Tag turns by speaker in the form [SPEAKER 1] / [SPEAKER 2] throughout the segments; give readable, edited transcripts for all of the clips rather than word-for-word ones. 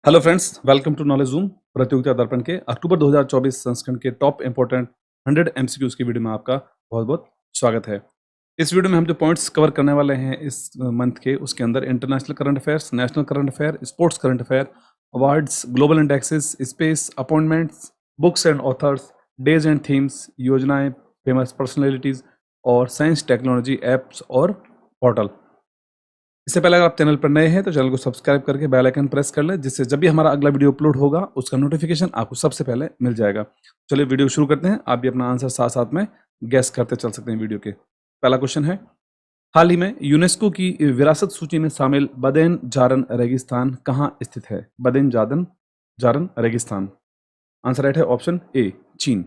[SPEAKER 1] Hello friends, welcome to Knowledge Zoom. Pratiyogita Darpan के अक्टूबर 2024 संस्करण के टॉप इंपोर्टेंट 100 एमसीक्यूज की वीडियो में आपका बहुत बहुत स्वागत है। इस वीडियो में हम जो पॉइंट्स कवर करने वाले हैं इस मंथ के, उसके अंदर international current affairs, national current affair, sports current affair, awards, global indexes, space, appointments, books and authors, days and themes, योजनाएं, फेमस पर्सनैलिटीज और साइंस टेक्नोलॉजी एप्स और पोर्टल। इससे पहले अगर आप चैनल पर नए हैं तो चैनल को सब्सक्राइब करके बेल आइकन प्रेस कर लें, जिससे जब भी हमारा अगला वीडियो अपलोड होगा उसका नोटिफिकेशन आपको सबसे पहले मिल जाएगा। चलिए वीडियो शुरू करते हैं। आप भी अपना आंसर साथ साथ में गैस करते चल सकते हैं वीडियो के। पहला क्वेश्चन है, हाल ही में यूनेस्को की विरासत सूची में शामिल बदेन जारन रेगिस्तान कहाँ स्थित है? बदेन जारन जारन रेगिस्तान। आंसर राइट है ऑप्शन ए, चीन।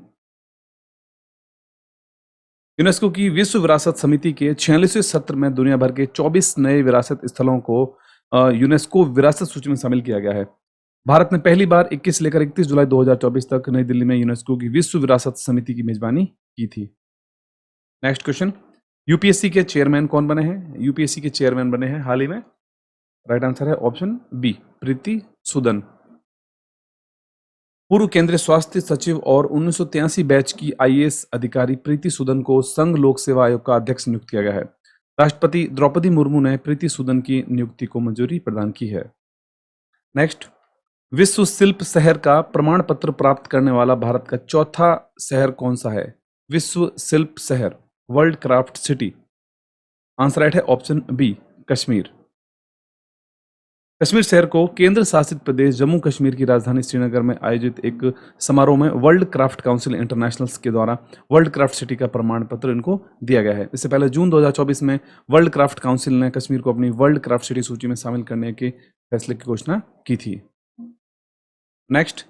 [SPEAKER 1] यूनेस्को की विश्व विरासत समिति के 46वें सत्र में दुनिया भर के 24 नए विरासत स्थलों को यूनेस्को विरासत सूची में शामिल किया गया है। भारत ने पहली बार 21 लेकर 31 जुलाई 2024 तक नई दिल्ली में यूनेस्को की विश्व विरासत समिति की मेजबानी की थी। नेक्स्ट क्वेश्चन, यूपीएससी के चेयरमैन कौन बने हैं? यूपीएससी के चेयरमैन बने हैं हाल ही में। राइट आंसर है ऑप्शन बी, प्रीति सूदन। पूर्व केंद्रीय स्वास्थ्य सचिव और 1983 बैच की आईएएस अधिकारी प्रीति सूदन को संघ लोक सेवा आयोग का अध्यक्ष नियुक्त किया गया है। राष्ट्रपति द्रौपदी मुर्मू ने प्रीति सूदन की नियुक्ति को मंजूरी प्रदान की है। नेक्स्ट, विश्व शिल्प शहर का प्रमाण पत्र प्राप्त करने वाला भारत का चौथा शहर कौन सा है? विश्व शिल्प शहर, world craft city. Answer right है ऑप्शन बी, कश्मीर। कश्मीर शहर को केंद्र शासित प्रदेश जम्मू कश्मीर की राजधानी श्रीनगर में आयोजित एक समारोह में वर्ल्ड क्राफ्ट काउंसिल इंटरनेशनल के द्वारा वर्ल्ड क्राफ्ट सिटी का प्रमाण पत्र इनको दिया गया है। इससे पहले जून 2024 में वर्ल्ड क्राफ्ट काउंसिल ने कश्मीर को अपनी वर्ल्ड क्राफ्ट सिटी सूची में शामिल करने के फैसले की घोषणा की थी। नेक्स्ट,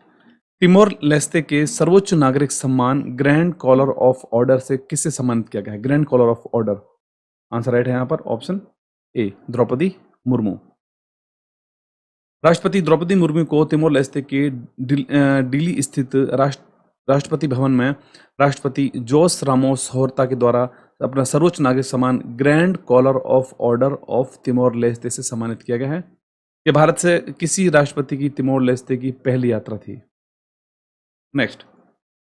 [SPEAKER 1] तिमोर लेस्ते के सर्वोच्च नागरिक सम्मान ग्रैंड कॉलर ऑफ ऑर्डर से किससे सम्मानित किया गया है? Grand Collar of Order. Answer right है यहाँ पर ऑप्शन ए, द्रौपदी मुर्मू। राष्ट्रपति द्रौपदी मुर्मू को तिमोर लेस्ते के डिली स्थित राष्ट्रपति भवन में राष्ट्रपति जोस रामोस होर्ता के द्वारा अपना सर्वोच्च नागरिक सम्मान Grand Collar of Order of Timor Leste से सम्मानित किया गया है। यह भारत से किसी राष्ट्रपति की तिमोर लेस्ते की पहली यात्रा थी। नेक्स्ट,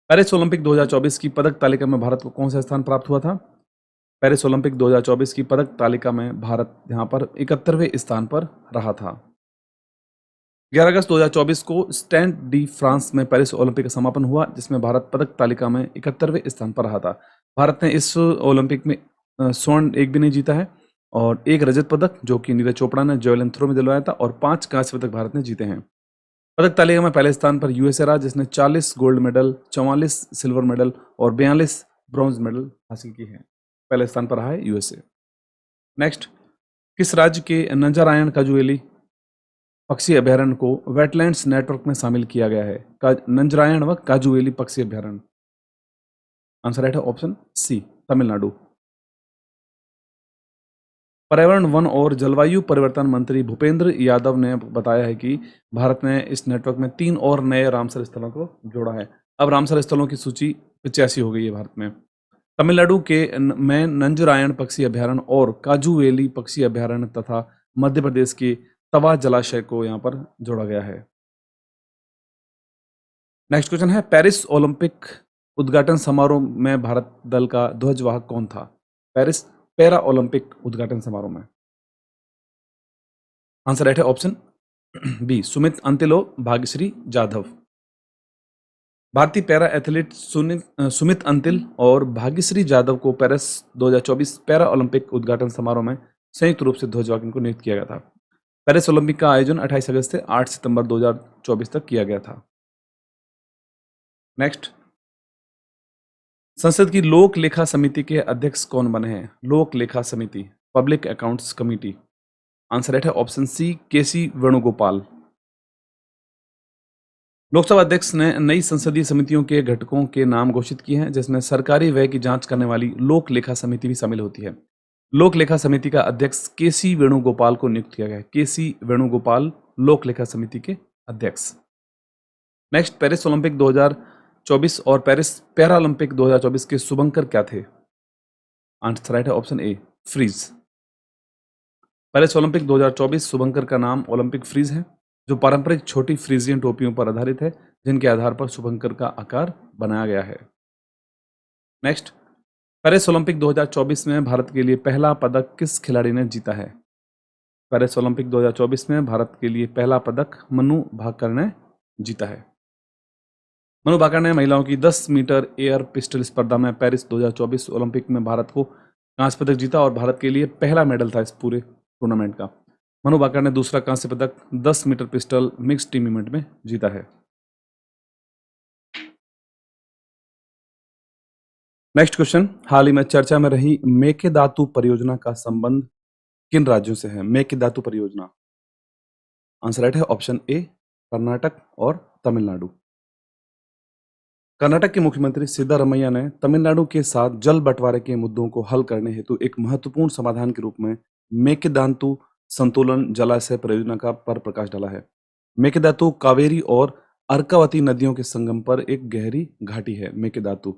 [SPEAKER 1] पेरिस ओलंपिक 2024 की पदक तालिका में भारत को कौन सा स्थान प्राप्त हुआ था? पेरिस ओलंपिक 2024 की पदक तालिका में भारत यहाँ पर 71वें स्थान पर रहा था। 11 अगस्त 2024 को स्टैड डी फ्रांस में पेरिस ओलंपिक का समापन हुआ, जिसमें भारत पदक तालिका में 71वें स्थान पर रहा था। भारत ने इस ओलंपिक में स्वर्ण एक भी नहीं जीता है और एक रजत पदक जो कि नीरज चोपड़ा ने जेवलिन थ्रो में दिलवाया था और 5 कांस्य पदक भारत ने जीते हैं। पदक तालिका में पहले स्थान पर यूएसए रहा, जिसने 40 गोल्ड मेडल, 44 सिल्वर मेडल और 42 ब्रॉन्ज मेडल हासिल किए हैं। पहले स्थान पर रहा है यूएसए। नेक्स्ट, किस राज्य के नंजारायण काजुएली पक्षी अभयारण्य को वेटलैंड्स नेटवर्क में शामिल किया गया है? नंजरायण व काजुवेली पक्षी अभयारण्य। आंसर राइट है ऑप्शन सी, तमिलनाडु। पर्यावरण, वन और जलवायु परिवर्तन मंत्री भूपेंद्र यादव ने बताया है कि भारत ने इस नेटवर्क में 3 और नए रामसर स्थलों को जोड़ा है। अब रामसर स्थलों की सूची 85 हो गई है भारत में। तमिलनाडु के में नंजरायण पक्षी अभयारण्य और काजुवेली पक्षी अभयारण्य तथा मध्य प्रदेश के तवा जलाशय को यहाँ पर जोड़ा गया है। नेक्स्ट क्वेश्चन है, पेरिस ओलंपिक उद्घाटन समारोह में भारत दल का ध्वजवाहक कौन था? पेरिस पैरा ओलंपिक उद्घाटन समारोह में। आंसर राइट है ऑप्शन बी, सुमित अंतिल और भाग्यश्री जाधव। भारतीय पैरा एथलीट सुमित अंतिल और भाग्यश्री जाधव को पेरिस 2024 पैरा ओलंपिक उद्घाटन समारोह में संयुक्त रूप से ध्वजवाहक इनको नियुक्त किया गया था। पेरिस ओलंपिक का आयोजन 28 अगस्त से 8 सितंबर 2024 तक किया गया था। नेक्स्ट, संसद की लोक लेखा समिति के अध्यक्ष कौन बने हैं? लोक लेखा समिति, public accounts committee. Answer right है ऑप्शन सी, केसी वेणुगोपाल। लोकसभा अध्यक्ष ने नई संसदीय समितियों के घटकों के नाम घोषित किए हैं, जिसमें सरकारी व्यय की जांच करने वाली लोक लेखा समिति भी शामिल होती है। लोक लेखा समिति का अध्यक्ष केसी वेणुगोपाल को नियुक्त किया गया है। केसी वेणुगोपाल लोक लेखा समिति के अध्यक्ष। नेक्स्ट, पेरिस ओलंपिक 2024 और पेरिस पैरा ओलंपिक 2024 के शुभंकर क्या थे? आंसर राइट है option A, Phryges. Paris Olympic 2024 शुभंकर का नाम ओलंपिक फ्रीज है। जो पारंपरिक छोटी फ्रीजियन टोपियों पर आधारित है, जिनके आधार पर शुभंकर का आकार बनाया गया है। नेक्स्ट, पेरिस ओलंपिक 2024 में भारत के लिए पहला पदक किस खिलाड़ी ने जीता है? पेरिस ओलंपिक 2024 में भारत के लिए पहला पदक मनु भाकर ने जीता है। मनु भाकर ने महिलाओं की 10 मीटर एयर पिस्टल स्पर्धा में पेरिस 2024 ओलंपिक में भारत को कांस्य पदक जीता और भारत के लिए पहला मेडल था इस पूरे टूर्नामेंट का। मनु भाकर ने दूसरा कांस्य पदक 10 metre pistol mix team event में जीता है। नेक्स्ट क्वेश्चन, हाल ही में चर्चा में रही मेकेदातु परियोजना का संबंध किन राज्यों से है? मेकेदातु परियोजना, आंसर राइट है ऑप्शन ए कर्नाटक और तमिलनाडु। कर्नाटक के मुख्यमंत्री सिद्धारमैया ने तमिलनाडु के साथ जल बंटवारे के मुद्दों को हल करने हेतु एक महत्वपूर्ण समाधान के रूप में मेकेदातु संतुलन जलाशय परियोजना का पर प्रकाश डाला है। मेकेदातु कावेरी और अर्कावती नदियों के संगम पर एक गहरी घाटी है मेकेदातु।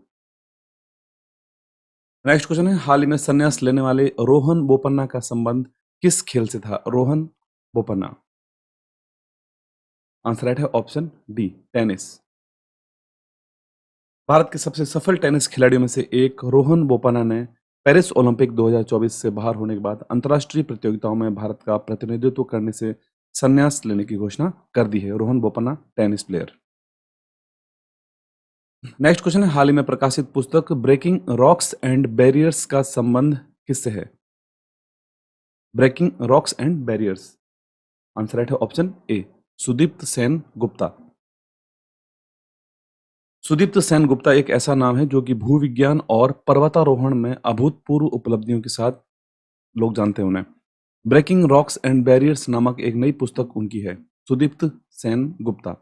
[SPEAKER 1] नेक्स्ट क्वेश्चन है, हाल ही में संन्यास लेने वाले रोहन बोपन्ना का संबंध किस खेल से था? रोहन बोपन्ना, आंसर राइट है ऑप्शन डी टेनिस। भारत के सबसे सफल टेनिस खिलाड़ियों में से एक रोहन बोपन्ना ने पेरिस ओलंपिक 2024 से बाहर होने के बाद अंतर्राष्ट्रीय प्रतियोगिताओं में भारत का प्रतिनिधित्व करने से संन्यास लेने की घोषणा कर दी है। Rohan Bopanna tennis player. Next question है, हाल ही में प्रकाशित पुस्तक ब्रेकिंग रॉक्स एंड बैरियर्स का संबंध किससे है? Breaking rocks and barriers, answer right है ऑप्शन ए सुदीप्त सेन गुप्ता। सुदीप्त सेन गुप्ता एक ऐसा नाम है जो कि भूविज्ञान और पर्वतारोहण में अभूतपूर्व उपलब्धियों के साथ लोग जानते हैं उन्हें। ब्रेकिंग रॉक्स एंड बैरियर्स नामक एक नई पुस्तक उनकी है, सुदीप्त सेन गुप्ता।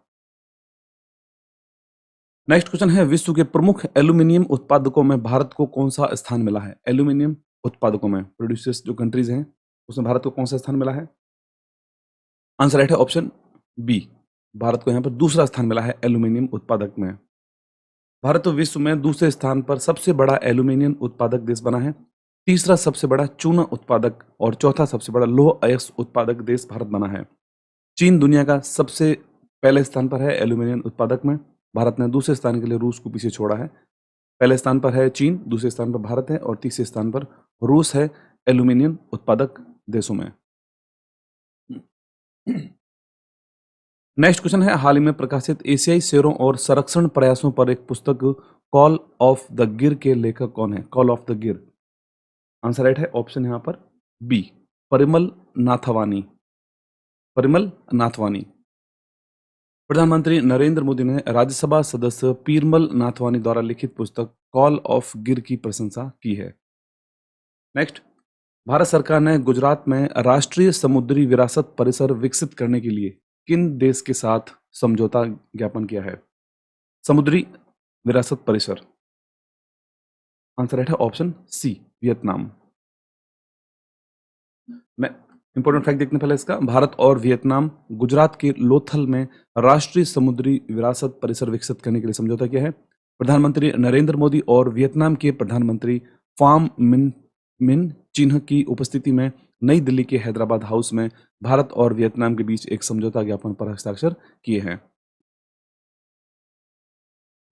[SPEAKER 1] नेक्स्ट क्वेश्चन है, विश्व के प्रमुख एल्यूमिनियम उत्पादकों में भारत को कौन सा स्थान मिला है? एल्यूमिनियम उत्पादकों में प्रोड्यूसर्स जो कंट्रीज हैं उसमें भारत को कौन सा स्थान मिला है? आंसर राइट है ऑप्शन बी, भारत को यहाँ पर दूसरा स्थान मिला है एल्यूमिनियम उत्पादक में। भारत विश्व में दूसरे स्थान पर सबसे बड़ा एल्यूमिनियम उत्पादक देश बना है, तीसरा सबसे बड़ा चूना उत्पादक और चौथा सबसे बड़ा लौह अयस्क उत्पादक देश भारत बना है। चीन दुनिया का सबसे पहले स्थान पर है एल्यूमिनियम उत्पादक में। भारत ने दूसरे स्थान के लिए रूस को पीछे छोड़ा है। पहले स्थान पर है चीन, दूसरे स्थान पर भारत है और तीसरे स्थान पर रूस है एल्यूमिनियम उत्पादक देशों में। नेक्स्ट क्वेश्चन है, हाल ही में प्रकाशित एशियाई शेरों और संरक्षण प्रयासों पर एक पुस्तक कॉल ऑफ द गिर के लेखक कौन है? कॉल ऑफ द गिर, आंसर राइट है ऑप्शन यहां पर बी परिमल नाथवानी। परिमल नाथवानी। प्रधानमंत्री नरेंद्र मोदी ने राज्यसभा सदस्य पीरमल नाथवानी द्वारा लिखित पुस्तक कॉल ऑफ गिर की प्रशंसा की है। नेक्स्ट, भारत सरकार ने गुजरात में राष्ट्रीय समुद्री विरासत परिसर विकसित करने के लिए किन देश के साथ समझौता ज्ञापन किया है? समुद्री विरासत परिसर, आंसर राइट है ऑप्शन सी वियतनाम। मैं इंपॉर्टेंट फैक्ट देखने पहले इसका, भारत और वियतनाम गुजरात के लोथल में राष्ट्रीय समुद्री विरासत परिसर विकसित करने के लिए समझौता किया है। प्रधानमंत्री नरेंद्र मोदी और वियतनाम के प्रधानमंत्री फाम मिन मिन चिन्ह की उपस्थिति में नई दिल्ली के हैदराबाद हाउस में भारत और वियतनाम के बीच एक समझौता ज्ञापन पर हस्ताक्षर किए हैं।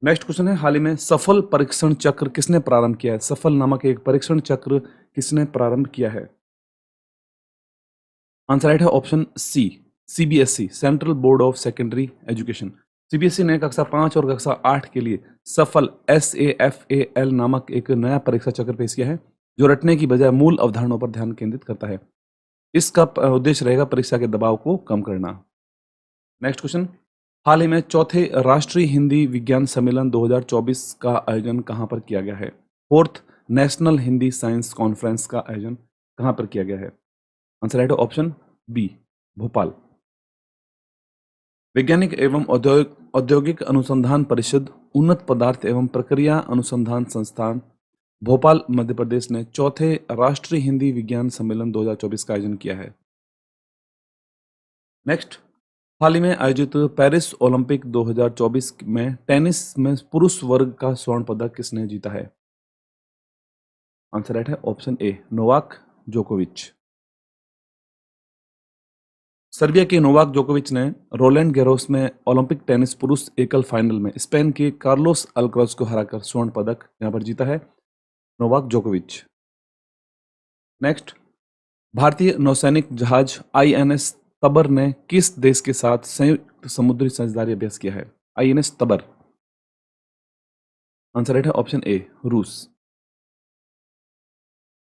[SPEAKER 1] नेक्स्ट क्वेश्चन है, हाल ही में सफल परीक्षण चक्र किसने प्रारंभ किया है? सफल नामक एक परीक्षण चक्र किसने प्रारंभ किया है? आंसर राइट है option C CBSE, Central Board of Secondary Education. CBSE ने कक्षा 5 और कक्षा 8 के लिए सफल SAFAL नामक एक नया परीक्षा चक्र पेश किया है जो रटने की बजाय मूल अवधारणाओं पर ध्यान केंद्रित करता है। इसका उद्देश्य रहेगा परीक्षा के दबाव को कम करना। नेक्स्ट क्वेश्चन, हाल ही में चौथे राष्ट्रीय हिंदी विज्ञान सम्मेलन 2024 का आयोजन कहां पर किया गया है? Fourth national Hindi science conference का आयोजन कहां पर किया गया है? Answer right option B Bhopal. वैज्ञानिक एवं औद्योगिक अनुसंधान परिषद, उन्नत पदार्थ एवं प्रक्रिया अनुसंधान संस्थान भोपाल मध्य प्रदेश ने चौथे राष्ट्रीय हिंदी विज्ञान सम्मेलन 2024 का आयोजन किया है। नेक्स्ट, हाल ही में आयोजित पेरिस ओलंपिक 2024 में टेनिस में पुरुष वर्ग का स्वर्ण पदक किसने जीता है? आंसर राइट है ऑप्शन ए नोवाक जोकोविच। सर्बिया के नोवाक जोकोविच ने रोलैंड गैरोस में ओलंपिक टेनिस पुरुष एकल फाइनल में स्पेन के कार्लोस अल्कराज को हराकर स्वर्ण पदक यहां पर जीता है नोवाक जोकोविच। नेक्स्ट, भारतीय नौसैनिक जहाज आईएनएस तबर ने किस देश के साथ संयुक्त समुद्री साझेदारी अभ्यास किया है? आईएनएस तबर। आंसर राइट है ऑप्शन ए, रूस।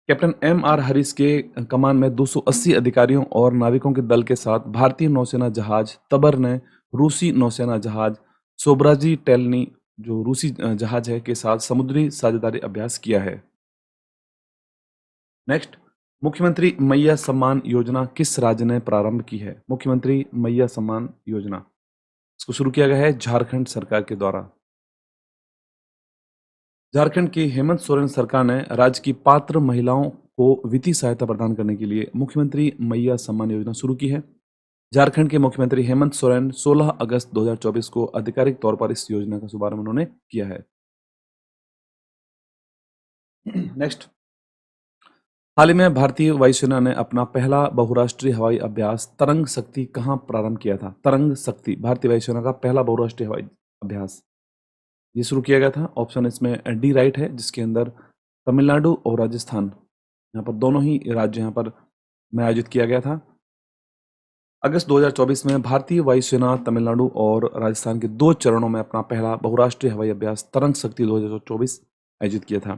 [SPEAKER 1] Captain MR. हरीश के कमान में 280 अधिकारियों और नाविकों के दल के साथ भारतीय नौसेना जहाज तबर ने रूसी नौसेना जहाज सोब्राजी टेलनी जो रूसी जहाज है के साथ समुद्री साझेदारी अभ्यास किया है। नेक्स्ट, मुख्यमंत्री मैया सम्मान योजना किस राज्य ने प्रारंभ की है? मुख्यमंत्री मैया सम्मान योजना इसको शुरू किया गया है झारखंड सरकार के द्वारा। झारखंड की हेमंत सोरेन सरकार ने राज्य की पात्र महिलाओं को वित्तीय सहायता प्रदान करने के लिए मुख्यमंत्री मैया सम्मान योजना शुरू की है। झारखंड के मुख्यमंत्री हेमंत सोरेन 16 अगस्त 2024 को आधिकारिक तौर पर इस योजना का शुभारंभ उन्होंने किया है। नेक्स्ट, हाल ही में भारतीय वायुसेना ने अपना पहला बहुराष्ट्रीय हवाई अभ्यास तरंग शक्ति कहां प्रारंभ किया था? तरंग शक्ति भारतीय वायुसेना का पहला बहुराष्ट्रीय हवाई अभ्यास ये शुरू किया गया था। ऑप्शन इसमें डी राइट है, जिसके अंदर तमिलनाडु और राजस्थान यहाँ पर दोनों ही राज्य यहाँ पर में आयोजित किया गया था। अगस्त 2024 में भारतीय वायुसेना तमिलनाडु और राजस्थान के 2 चरणों में अपना पहला बहुराष्ट्रीय हवाई अभ्यास तरंग शक्ति 2024 आयोजित किया था।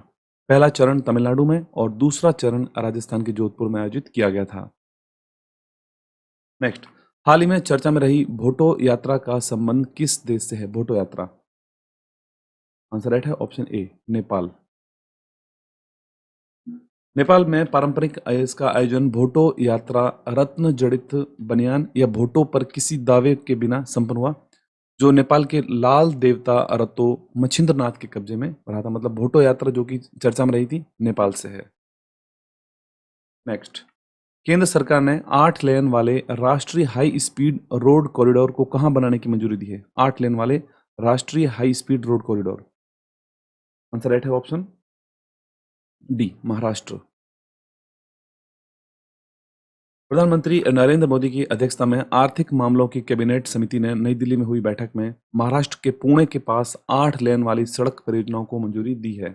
[SPEAKER 1] पहला चरण तमिलनाडु में और दूसरा चरण राजस्थान के जोधपुर में आयोजित किया गया था। नेक्स्ट, हाल ही में चर्चा में रही भोटो यात्रा का संबंध किस देश से है? भोटो यात्रा। आंसर राइट है ऑप्शन ए, नेपाल। नेपाल में पारंपरिक इसका आयोजन भोटो यात्रा रत्न जड़ित बनियान या भोटो पर किसी दावे के बिना संपन्न हुआ, जो नेपाल के लाल देवता रतो मछिंद्रनाथ के कब्जे में रहा था। मतलब भोटो यात्रा जो कि चर्चा में रही थी नेपाल से है। नेक्स्ट, केंद्र सरकार ने 8 लेन वाले राष्ट्रीय हाई स्पीड रोड कॉरिडोर को कहां बनाने की मंजूरी दी है? 8 लेन वाले राष्ट्रीय high speed road corridor. Answer right है ऑप्शन डी, महाराष्ट्र। प्रधानमंत्री नरेंद्र मोदी की अध्यक्षता में आर्थिक मामलों की कैबिनेट समिति ने नई दिल्ली में हुई बैठक में महाराष्ट्र के पुणे के पास 8 लेन वाली सड़क परियोजनाओं को मंजूरी दी है।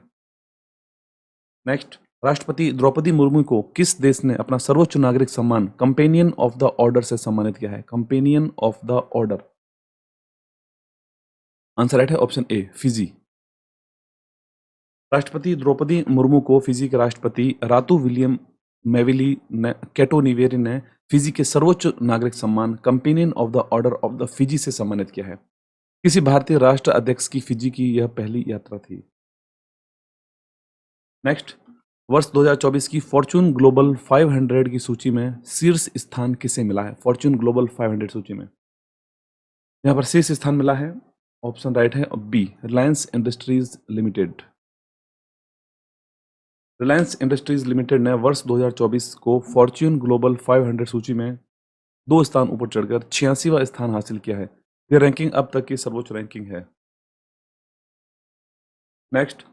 [SPEAKER 1] नेक्स्ट, राष्ट्रपति द्रौपदी मुर्मू को किस देश ने अपना सर्वोच्च नागरिक सम्मान कंपेनियन ऑफ द ऑर्डर से सम्मानित किया है? Companion of the order. Answer right है ऑप्शन ए, फिजी। राष्ट्रपति द्रौपदी मुर्मू को फिजी के राष्ट्रपति रातू विलियम मेविली कैटोनिवेरी ने फिजी के सर्वोच्च नागरिक सम्मान companion of the order of the Fiji से सम्मानित किया है। किसी भारतीय राष्ट्र अध्यक्ष की फिजी की यह पहली यात्रा थी। नेक्स्ट, वर्ष 2024 की फॉर्च्यून ग्लोबल 500 की सूची में शीर्ष स्थान किसे मिला है? फॉर्च्यून ग्लोबल 500 सूची में यहां पर शीर्ष स्थान मिला है। ऑप्शन राइट है B, Reliance Industries Limited. Reliance Industries Limited ने वर्ष 2024 को फॉर्च्यून ग्लोबल 500 सूची में 2 स्थान ऊपर चढ़कर 86वां स्थान हासिल किया है। यह रैंकिंग अब तक की सर्वोच्च रैंकिंग है। नेक्स्ट,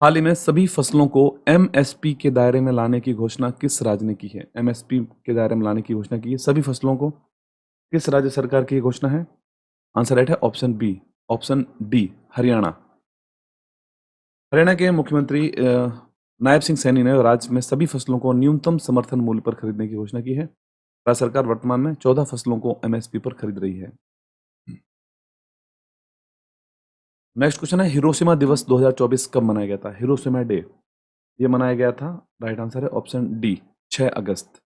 [SPEAKER 1] हाल ही में सभी फसलों को एमएसपी के दायरे में लाने की घोषणा किस राज्य ने की है? एमएसपी के दायरे में लाने की घोषणा की है सभी फसलों को, किस राज्य सरकार की घोषणा है? आंसर राइट है option B, option D, Haryana. Haryana के मुख्यमंत्री नायब सिंह सैनी ने राज्य में सभी फसलों को न्यूनतम समर्थन मूल्य पर खरीदने की घोषणा की है। राज्य सरकार वर्तमान में 14 फसलों को एमएसपी पर खरीद रही है। नेक्स्ट क्वेश्चन है, हिरोशिमा दिवस 2024 कब मनाया गया था? हिरोशिमा डे ये मनाया गया था, राइट आंसर है ऑप्शन डी, 6 अगस्त।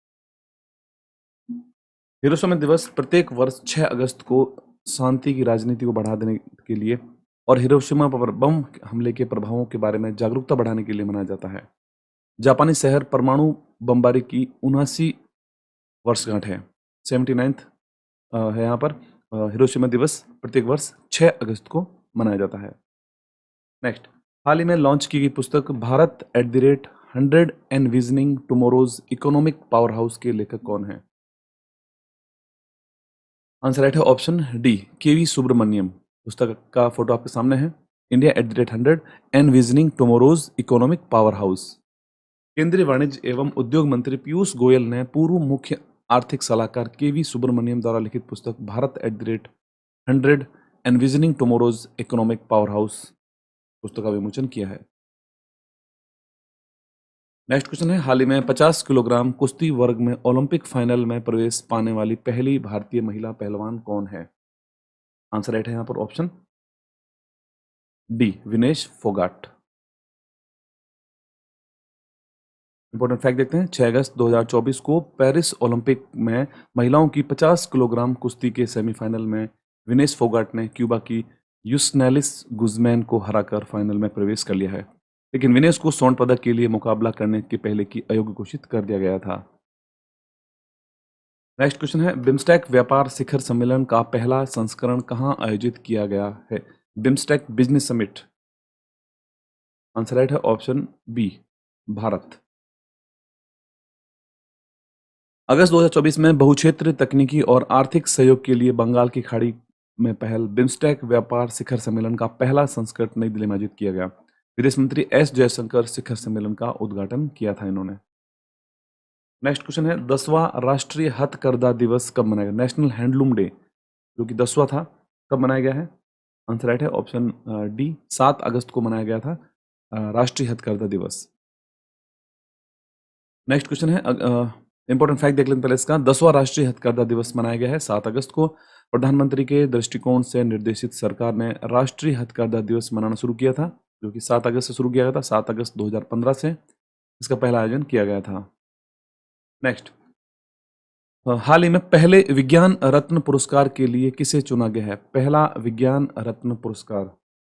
[SPEAKER 1] हिरोशिमा दिवस प्रत्येक वर्ष 6 अगस्त को शांति की राजनीति को बढ़ा देने के लिए और हिरोशिमा पर बम हमले के प्रभावों के बारे में जागरूकता बढ़ाने के लिए मनाया जाता है। जापानी शहर परमाणु बमबारी की 79 वर्षगांठ है, 79th है यहाँ पर। हिरोशिमा दिवस प्रत्येक वर्ष 6 अगस्त को मनाया जाता है। नेक्स्ट, हाल ही में लॉन्च की गई पुस्तक Bharat @100 envisioning tomorrow's economic power house के लेखक कौन है? आंसर राइट है ऑप्शन डी, केवी सुब्रमण्यम। पुस्तक का फोटो आपके सामने है, India @100 envisioning tomorrow's economic power house. केंद्रीय वाणिज्य एवं उद्योग मंत्री पीयूष गोयल ने पूर्व मुख्य आर्थिक सलाहकार केवी सुब्रमण्यम द्वारा लिखित पुस्तक Bharat at the rate 100 envisioning tomorrow's economic power house पुस्तक का विमोचन किया है? नेक्स्ट क्वेश्चन है, हाल ही में 50 किलोग्राम कुश्ती वर्ग में ओलंपिक फाइनल में प्रवेश पाने वाली पहली भारतीय महिला पहलवान कौन है? आंसर राइट है यहाँ पर option D, Vinesh Phogat. Important fact देखते हैं, 6 अगस्त 2024 को पेरिस ओलंपिक में महिलाओं की 50 किलोग्राम कुश्ती के सेमीफाइनल में विनेश फोगाट ने क्यूबा की यूसनेलिस गुजमैन को हराकर फाइनल में प्रवेश कर लिया है, लेकिन विनेश को स्वर्ण पदक के लिए मुकाबला करने के पहले की अयोग्य घोषित कर दिया गया था। नेक्स्ट क्वेश्चन है, बिम्स्टेक व्यापार शिखर सम्मेलन का पहला संस्करण कहाँ आयोजित किया गया है? BIMSTEC business summit. Answer right है ऑप्शन बी, भारत। अगस्त 2024 में बहुक्षेत्रीय तकनीकी और आर्थिक सहयोग के लिए बंगाल की खाड़ी में पहल बिम्स्टेक व्यापार शिखर सम्मेलन का पहला संस्करण नई दिल्ली में आयोजित किया गया। विदेश मंत्री एस जयशंकर शिखर सम्मेलन का उद्घाटन किया था इन्होंने। नेक्स्ट क्वेश्चन है, 10वां राष्ट्रीय हथकरघा दिवस कब मनाया गया? नेशनल हैंडलूम डे जो कि 10वां था, कब मनाया गया है? आंसर राइट है ऑप्शन डी, 7 अगस्त को मनाया गया था राष्ट्रीय हथकरघा दिवस। नेक्स्ट क्वेश्चन है, इंपॉर्टेंट फैक्ट देख लेते हैं पहले इसका। 10वां राष्ट्रीय हथकरघा दिवस मनाया गया है 7 अगस्त को। प्रधानमंत्री के दृष्टिकोण से निर्देशित सरकार ने राष्ट्रीय हथकरघा दिवस मनाना शुरू किया था, जो कि 7 अगस्त से शुरू किया गया था। 7 अगस्त 2015 से इसका पहला आयोजन किया गया था। नेक्स्ट, हाल ही में पहले विज्ञान रत्न पुरस्कार के लिए किसे चुना गया है? पहला विज्ञान रत्न पुरस्कार,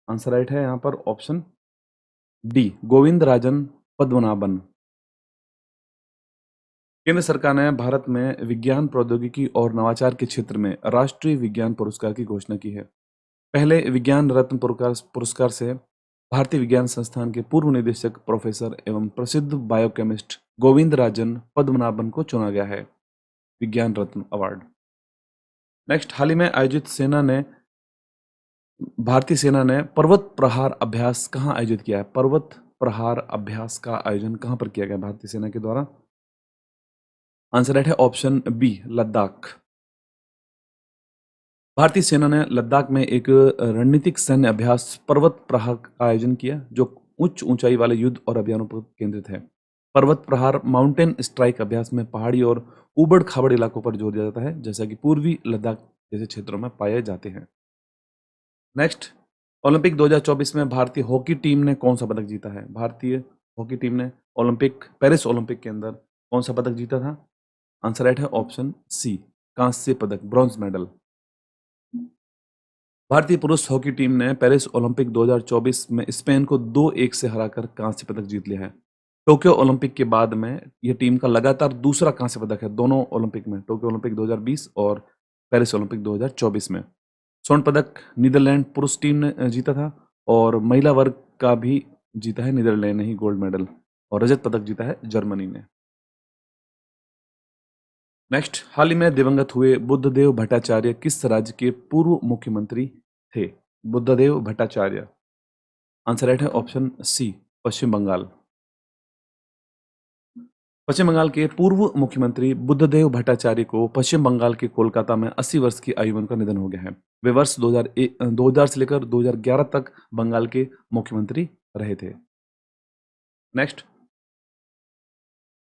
[SPEAKER 1] आंसर राइट है यहाँ पर ऑप्शन डी, गोविंद राजन पद्मनाभन। केंद्र सरकार ने भारत में विज्ञान प्रौद्योगिकी और नवाचार के क्षेत्र में राष्ट्रीय विज्ञान पुरस्कार की घोषणा की है। पहले विज्ञान रत्न पुरस्कार से भारतीय विज्ञान संस्थान के पूर्व निदेशक प्रोफेसर एवं प्रसिद्ध बायोकेमिस्ट गोविंद राजन पद्मनाभन को चुना गया है विज्ञान रत्न अवार्ड। नेक्स्ट, हाल ही में आयोजित भारतीय सेना ने पर्वत प्रहार अभ्यास कहाँ आयोजित किया है? पर्वत प्रहार अभ्यास का आयोजन कहाँ पर किया गया भारतीय सेना के द्वारा? आंसर राइट है ऑप्शन बी, लद्दाख। भारतीय सेना ने लद्दाख में एक रणनीतिक सैन्य अभ्यास पर्वत प्रहार का आयोजन किया, जो उच्च ऊंचाई वाले युद्ध और अभियानों पर केंद्रित है। पर्वत प्रहार माउंटेन स्ट्राइक अभ्यास में पहाड़ी और उबड़ खाबड़ इलाकों पर जोर दिया जाता है, जैसा कि पूर्वी लद्दाख जैसे क्षेत्रों में पाए जाते हैं। नेक्स्ट, ओलंपिक 2024 में भारतीय हॉकी टीम ने कौन सा पदक जीता है? भारतीय हॉकी टीम ने पेरिस ओलंपिक के अंदर कौन सा पदक जीता था? आंसर राइट है ऑप्शन सी, कांस्य पदक, ब्रॉन्ज मेडल। भारतीय पुरुष हॉकी टीम ने पेरिस ओलंपिक 2024 में स्पेन को 2-1 से हराकर कांस्य पदक जीत लिया है। टोक्यो ओलंपिक के बाद में यह टीम का लगातार दूसरा कांस्य पदक है दोनों ओलंपिक में, टोक्यो ओलंपिक 2020 और पेरिस ओलंपिक 2024 में। स्वर्ण पदक नीदरलैंड पुरुष टीम ने जीता था और महिला वर्ग का भी जीता है नीदरलैंड ने ही गोल्ड मेडल, और रजत पदक जीता है जर्मनी ने। नेक्स्ट, हाल ही में दिवंगत हुए बुद्धदेव भट्टाचार्य किस राज्य के पूर्व मुख्यमंत्री थे? बुद्धदेव भट्टाचार्य, आंसर राइट है ऑप्शन सी, पश्चिम बंगाल। पश्चिम बंगाल के पूर्व मुख्यमंत्री बुद्धदेव भट्टाचार्य को पश्चिम बंगाल के कोलकाता में 80 वर्ष की आयु में उनका निधन हो गया है। वे वर्ष 2000 से लेकर 2011 तक बंगाल के मुख्यमंत्री रहे थे। नेक्स्ट,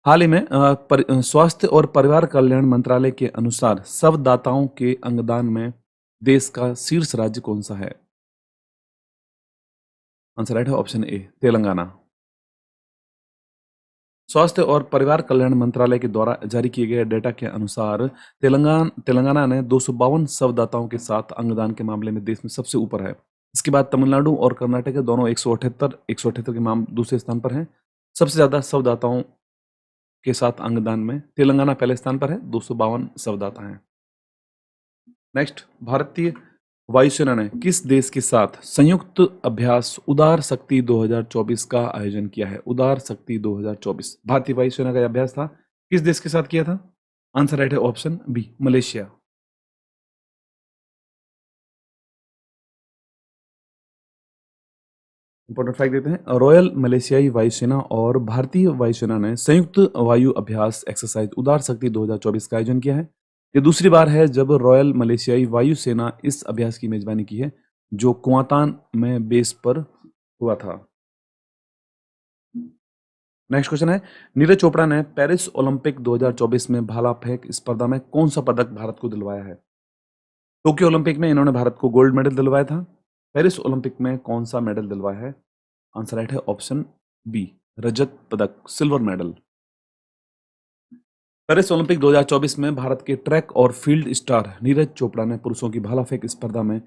[SPEAKER 1] हाल ही में स्वास्थ्य और परिवार कल्याण मंत्रालय के अनुसार शवदाताओं के अंगदान में देश का शीर्ष राज्य कौन सा है? आंसर राइट है ऑप्शन ए, तेलंगाना। स्वास्थ्य और परिवार कल्याण मंत्रालय के द्वारा जारी किए गए डेटा के अनुसार तेलंगाना ने 252 शवदाताओं के साथ अंगदान के मामले में देश में सबसे ऊपर है। इसके बाद तमिलनाडु और कर्नाटक के दोनों 178 के मामले दूसरे स्थान पर हैं। सबसे ज्यादा शवदाताओं के साथ अंगदान में तेलंगाना पहले स्थान पर है, 252 शवदाता हैं। नेक्स्ट, भारतीय वायुसेना ने किस देश के साथ संयुक्त अभ्यास उदार शक्ति 2024 का आयोजन किया है? उदार शक्ति 2024 भारतीय वायुसेना का अभ्यास था, किस देश के साथ किया था? आंसर राइट है option B, Malaysia. Important fact देते हैं, रॉयल मलेशियाई वायुसेना और भारतीय वायुसेना ने संयुक्त वायु अभ्यास एक्सरसाइज उदार शक्ति 2024 का आयोजन किया है। ये दूसरी बार है जब रॉयल मलेशियाई वायुसेना इस अभ्यास की मेजबानी की है, जो कुआंतान में बेस पर हुआ था। नेक्स्ट क्वेश्चन है, नीरज चोपड़ा ने पेरिस ओलंपिक 2024 में भाला फेंक स्पर्धा में कौन सा पदक भारत को दिलवाया है? टोक्यो ओलंपिक में इन्होंने भारत को गोल्ड मेडल दिलवाया था। पेरिस ओलंपिक में कौन सा मेडल दिलवाया है? आंसर राइट है ऑप्शन बी, रजत पदक, सिल्वर मेडल। पेरिस ओलंपिक 2024 में भारत के ट्रैक और फील्ड स्टार नीरज चोपड़ा ने पुरुषों की भाला फेंक स्पर्धा में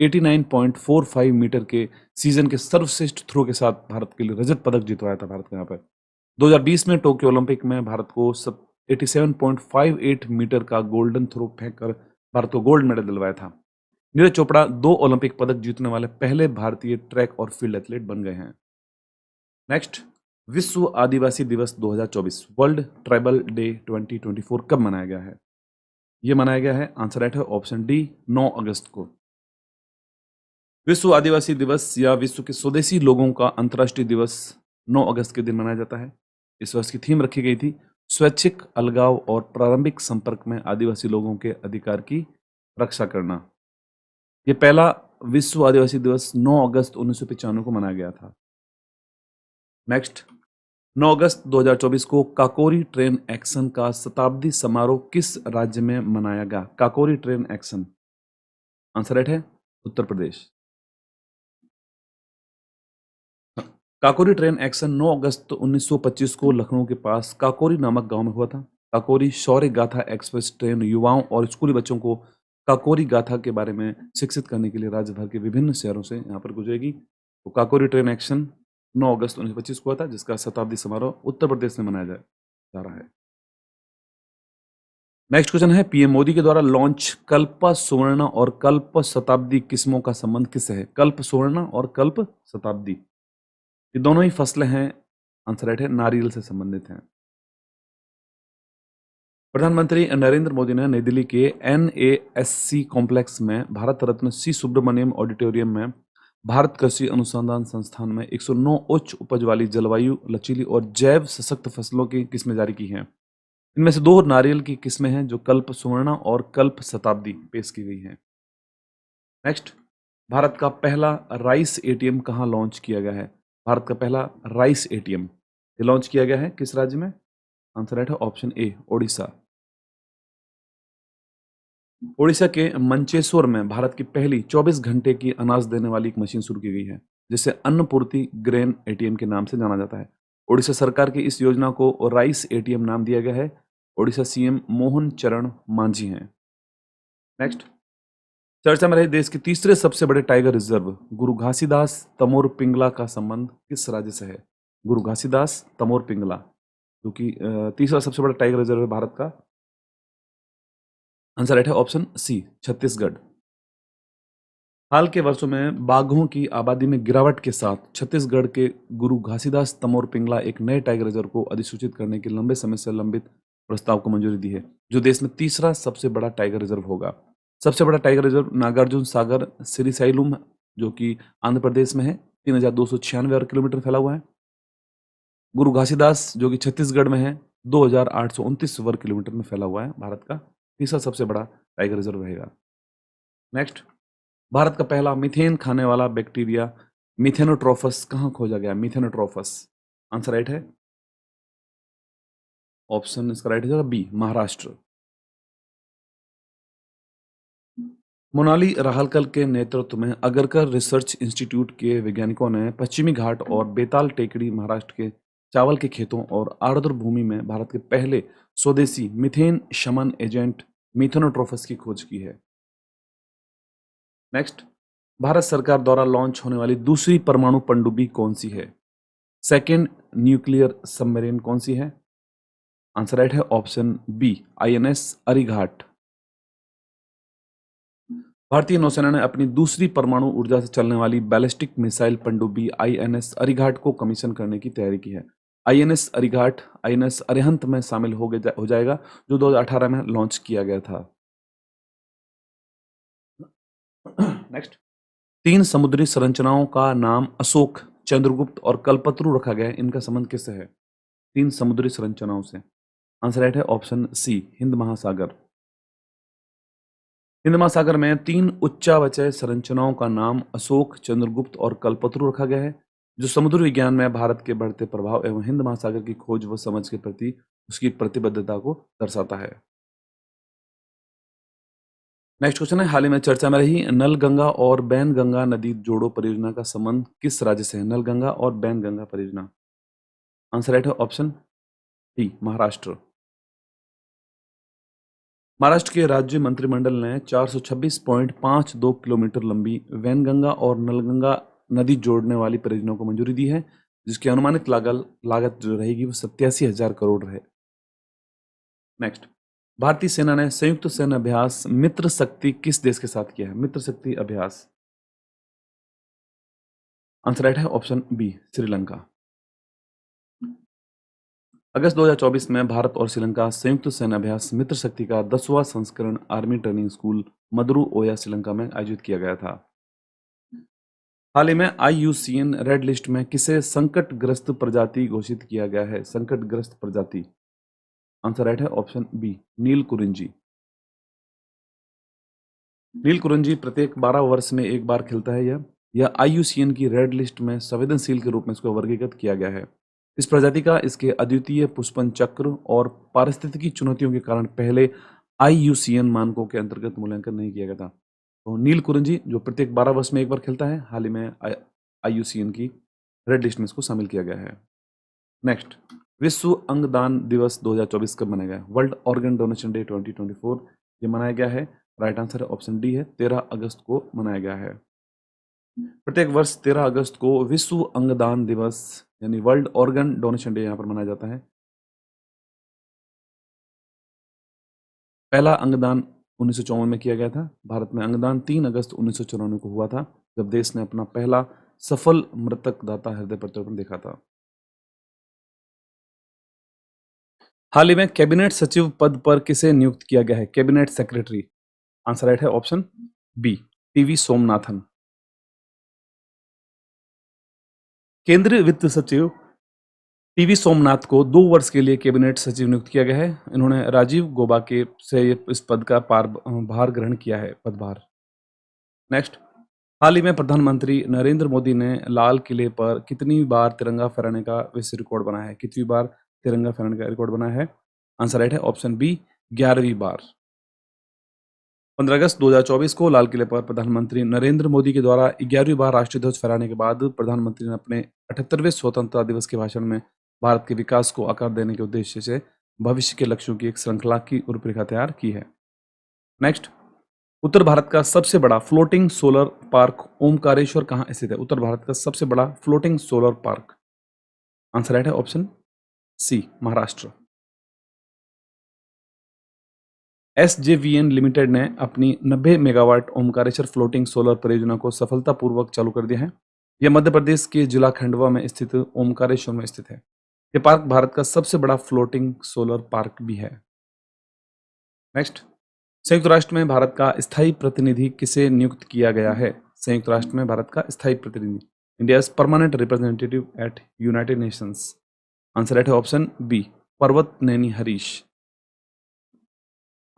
[SPEAKER 1] 89.45 मीटर के सीजन के सर्वश्रेष्ठ थ्रो के साथ भारत के लिए रजत पदक जितवाया था भारत को। यहाँ पर 2020 में टोक्यो ओलंपिक में भारत को 87.58 मीटर का गोल्डन थ्रो फेंककर भारत को गोल्ड मेडल दिलवाया था। नीरज चोपड़ा 2 ओलंपिक पदक जीतने वाले पहले भारतीय ट्रैक और फील्ड एथलीट बन गए हैं। नेक्स्ट, विश्व आदिवासी दिवस 2024 वर्ल्ड ट्राइबल डे 2024 कब मनाया गया है? यह मनाया गया है, आंसर राइट है ऑप्शन डी, 9 अगस्त को। विश्व आदिवासी दिवस या विश्व के स्वदेशी लोगों का अंतर्राष्ट्रीय दिवस 9 अगस्त के दिन मनाया जाता है। इस वर्ष की थीम रखी गई थी स्वैच्छिक अलगाव और प्रारंभिक संपर्क में आदिवासी लोगों के अधिकार की रक्षा करना। यह पहला विश्व आदिवासी दिवस 9 अगस्त 1995 को मनाया गया था। नेक्स्ट, 9 अगस्त 2024 को काकोरी ट्रेन एक्शन का शताब्दी समारोह किस राज्य में मनाया गया? Kakori train action, answer right है उत्तर प्रदेश। काकोरी ट्रेन एक्शन 9 अगस्त 1925 को लखनऊ के पास काकोरी नामक गांव में हुआ था। काकोरी शौर्य गाथा एक्सप्रेस ट्रेन युवाओं और स्कूली बच्चों को काकोरी गाथा के बारे में शिक्षित करने के लिए राज्य भर के विभिन्न शहरों से यहाँ पर गुजरेगी। तो काकोरी ट्रेन एक्शन 9 अगस्त 1925 को हुआ था, जिसका शताब्दी समारोह उत्तर प्रदेश में मनाया जा रहा है। नेक्स्ट क्वेश्चन है, पीएम मोदी के द्वारा लॉन्च कल्प सुवर्णा और कल्प शताब्दी किस्मों का संबंध किससे है? कल्प सुवर्णा और कल्प शताब्दी, ये दोनों ही फसलें हैं, आंसर राइट है नारियल से संबंधित हैं। प्रधानमंत्री नरेंद्र मोदी ने नई दिल्ली के NASC कॉम्प्लेक्स में भारत रत्न सी सुब्रमण्यम ऑडिटोरियम में भारत कृषि अनुसंधान संस्थान में 109 उच्च उपज वाली जलवायु लचीली और जैव सशक्त फसलों की किस्में जारी की हैं। इनमें से 2 नारियल की किस्में हैं जो कल्प सुवर्णा और कल्प शताब्दी पेश की गई हैं। नेक्स्ट, भारत का पहला राइस ATM कहाँ लॉन्च किया गया है? भारत का पहला राइस ATM ये लॉन्च किया गया है किस राज्य में? आंसर राइट है ऑप्शन ए, ओडिशा। ओडिशा के मंचेश्वर में भारत की पहली 24 घंटे की अनाज देने वाली एक मशीन शुरू की गई है, जिसे अन्नपूर्ति ग्रेन ATM के नाम से जाना जाता है। ओडिशा सरकार की इस योजना को राइस ATM नाम दिया गया है। ओडिशा CM मोहन चरण मांझी हैं। नेक्स्ट, चर्चा में रहे देश के तीसरे सबसे बड़े टाइगर रिजर्व गुरु घासीदास तमोर पिंगला का संबंध किस राज्य से है? गुरु घासीदास तमोर पिंगला, जो कि तीसरा सबसे बड़ा टाइगर रिजर्व है भारत का, आंसर राइट है ऑप्शन सी, छत्तीसगढ़। हाल के वर्षों में बाघों की आबादी में गिरावट के साथ छत्तीसगढ़ के गुरु घासीदास तमोर पिंगला एक नए टाइगर रिजर्व को अधिसूचित करने के लंबे समय से लंबित प्रस्ताव को मंजूरी दी है, जो देश में तीसरा सबसे बड़ा टाइगर रिजर्व होगा। सबसे बड़ा टाइगर रिजर्व नागार्जुन सागर सिरिसाइलुम, जो कि आंध्र प्रदेश में है, 3,296 वर्ग किलोमीटर फैला हुआ है। गुरु घासीदास जो कि छत्तीसगढ़ में है, 2,829 वर्ग किलोमीटर में फैला हुआ है। भारत का तीसरा सबसे बड़ा टाइगर रिजर्व रहेगा। नेक्स्ट, भारत का पहला मीथेन खाने वाला बैक्टीरिया मिथेनोट्रोफस कहाँ खोजा गया? मिथेनोट्रोफस, आंसर राइट है ऑप्शन इसका राइट है बी, महाराष्ट्र। मोनाली राहलकल के नेतृत्व में अगरकर रिसर्च इंस्टीट्यूट के वैज्ञानिकों ने पश्चिमी घाट और बेताल टेकड़ी महाराष्ट्र के चावल के खेतों और आर्द्र भूमि में भारत के पहले स्वदेशी मीथेन शमन एजेंट मिथेनोट्रोफस की खोज की है। नेक्स्ट, भारत सरकार द्वारा लॉन्च होने वाली दूसरी परमाणु पनडुब्बी कौन सी है? सेकेंड न्यूक्लियर सबमरीन कौन सी है? आंसर राइट है ऑप्शन बी, INS अरिघाट। भारतीय नौसेना ने अपनी दूसरी परमाणु ऊर्जा से चलने वाली बैलिस्टिक मिसाइल पनडुब्बी INS अरिघाट को कमीशन करने की तैयारी की है। INS अरिघाट INS अरिहंत में शामिल हो जाएगा, जो 2018 में लॉन्च किया गया था। नेक्स्ट, तीन समुद्री संरचनाओं का नाम अशोक, चंद्रगुप्त और कल्पतरु रखा गया है, इनका संबंध किससे है? तीन समुद्री संरचनाओं से। आंसर राइट है ऑप्शन सी, हिंद महासागर। हिंद महासागर में तीन उच्चावचय संरचनाओं का नाम अशोक, चंद्रगुप्त और कल्पतरु रखा गया है, जो समुद्री विज्ञान में भारत के बढ़ते प्रभाव एवं हिंद महासागर की खोज व समझ के प्रति उसकी प्रतिबद्धता को दर्शाता है। नेक्स्ट क्वेश्चन है, हाल ही में चर्चा में रही नलगंगा और बैनगंगा नदी जोड़ो परियोजना का संबंध किस राज्य से है? नलगंगा और बैनगंगा परियोजना। आंसर राइट है ऑप्शन डी, महाराष्ट्र। महाराष्ट्र के राज्य मंत्रिमंडल ने 426.52 किलोमीटर लंबी वैनगंगा और नलगंगा नदी जोड़ने वाली परियोजना को मंजूरी दी है, जिसकी अनुमानित लागत जो रहेगी वो 87,000 करोड़ रहे। नेक्स्ट, भारतीय सेना ने संयुक्त सेना अभ्यास मित्र शक्ति किस देश के साथ किया है? मित्र शक्ति अभ्यास। आंसर राइट है ऑप्शन बी, श्रीलंका। अगस्त 2024 में भारत और श्रीलंका संयुक्त सेना अभ्यास मित्र शक्ति का 10वां संस्करण आर्मी ट्रेनिंग स्कूल मदुरु ओया श्रीलंका में आयोजित किया गया था। हाल ही में IUCN रेड लिस्ट में किसे संकटग्रस्त प्रजाति घोषित किया गया है? संकटग्रस्त प्रजाति। आंसर राइट है ऑप्शन बी, नील कुरिंजी। नील कुरिंजी प्रत्येक 12 वर्ष में एक बार खिलता है। यह IUCN की रेड लिस्ट में संवेदनशील के रूप में इसको वर्गीकृत किया गया है। इस प्रजाति का इसके अद्वितीय पुष्पन चक्र और पारिस्थितिकी चुनौतियों के कारण पहले IUCN मानकों के अंतर्गत मूल्यांकन नहीं किया गया था। तो नील कुरिंजी जो प्रत्येक 12 वर्ष में एक बार खिलता है, हाल ही में IUCN की रेड लिस्ट में इसको शामिल किया गया है। नेक्स्ट, विश्व अंगदान दिवस 2024 कब मनाया गया? वर्ल्ड ऑर्गन डोनेशन डे 2024 ये मनाया गया है। राइट आंसर है ऑप्शन डी है, 13 अगस्त को मनाया गया है। प्रत्येक वर्ष 13 अगस्त को विश्व अंगदान दिवस यानी वर्ल्ड ऑर्गन डोनेशन डे यहाँ पर मनाया जाता है। पहला अंगदान 1954 में किया गया था। भारत में अंगदान 3 अगस्त 1994 को हुआ था, जब देश ने अपना पहला सफल मृतक दाता हृदय प्रत्यारोपण देखा था। हाल ही में कैबिनेट सचिव पद पर किसे नियुक्त किया गया है? Cabinet secretary. आंसर राइट है ऑप्शन बी, टीवी सोमनाथन। केंद्रीय वित्त सचिव टीवी सोमनाथ को 2 वर्ष के लिए कैबिनेट सचिव नियुक्त किया गया है। इन्होंने राजीव गौबा के से इस पद का भार ग्रहण किया है, पदभार। नेक्स्ट, हाल ही में प्रधानमंत्री नरेंद्र मोदी ने लाल किले पर कितनी बार तिरंगा फहराने का विश्व रिकॉर्ड बनाया है? कितनी बार तिरंगा फहराने का रिकॉर्ड बनाया है? आंसर राइट है ऑप्शन बी, 11वीं बार। 15 अगस्त 2024 को लाल किले पर प्रधानमंत्री नरेंद्र मोदी के द्वारा 11वीं बार राष्ट्रीय ध्वज फहराने के बाद प्रधानमंत्री ने अपने 78वें स्वतंत्रता दिवस के भाषण में भारत के विकास को आकार देने के उद्देश्य से भविष्य के लक्ष्यों की एक श्रृंखला की रूपरेखा तैयार की है। नेक्स्ट, उत्तर भारत का सबसे बड़ा फ्लोटिंग सोलर पार्क ओमकारेश्वर कहाँ स्थित है? उत्तर भारत का सबसे बड़ा floating solar park. Answer right है option C, Maharashtra. SJVN limited ने अपनी 90 मेगावाट ओमकारेश्वर फ्लोटिंग सोलर परियोजना को सफलतापूर्वक चालू कर दिया है। यह मध्य प्रदेश के जिला खंडवा में स्थित ओमकारेश्वर में स्थित है। यह पार्क भारत का सबसे बड़ा फ्लोटिंग सोलर पार्क भी है। नेक्स्ट, संयुक्त राष्ट्र में भारत का स्थायी प्रतिनिधि किसे नियुक्त किया गया है? संयुक्त राष्ट्र में भारत का स्थायी प्रतिनिधि, India's permanent representative at United Nations. Answer right है ऑप्शन बी, पर्वतनेनी हरीश।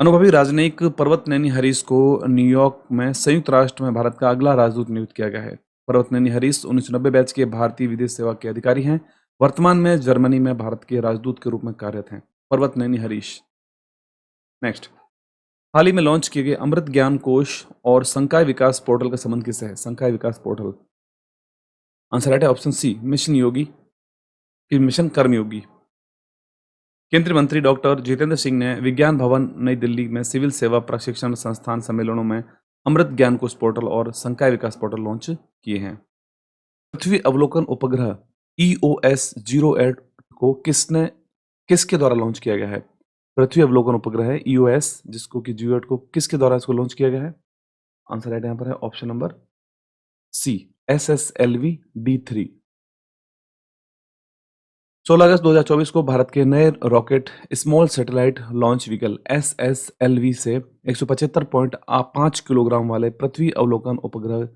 [SPEAKER 1] अनुभवी राजनयिक पर्वतनेनी हरीश को न्यूयॉर्क में संयुक्त राष्ट्र में भारत का अगला राजदूत नियुक्त किया गया है। पर्वतनेनी हरीश 1990 बैच के भारतीय विदेश सेवा के अधिकारी हैं। वर्तमान में जर्मनी में भारत के राजदूत के रूप में कार्यरत हैं पर्वतनेनी हरीश। नेक्स्ट, हाल ही में लॉन्च किए गए अमृत ज्ञान कोश और संकाय विकास पोर्टल का संबंध किससे है? संकाय विकास पोर्टल। आंसर राइट है ऑप्शन सी, मिशन योगी की मिशन कर्मयोगी। केंद्रीय मंत्री डॉक्टर जितेंद्र सिंह ने विज्ञान भवन नई दिल्ली में सिविल सेवा प्रशिक्षण संस्थान सम्मेलनों में अमृत ज्ञान कोश पोर्टल और संकाय विकास पोर्टल लॉन्च किए हैं। पृथ्वी अवलोकन उपग्रह EOS-08 को किसके द्वारा लॉन्च किया गया है? पृथ्वी अवलोकन उपग्रह है EOS, जिसको कि 08 को किसके द्वारा इसको लॉन्च किया गया है? आंसर राइट यहाँ पर है option number C, SSLV D3। 16 अगस्त 2024 को भारत के नए rocket small satellite launch vehicle SSLV से 175.5 किलोग्राम वाले पृथ्वी अवलोकन उपग्रह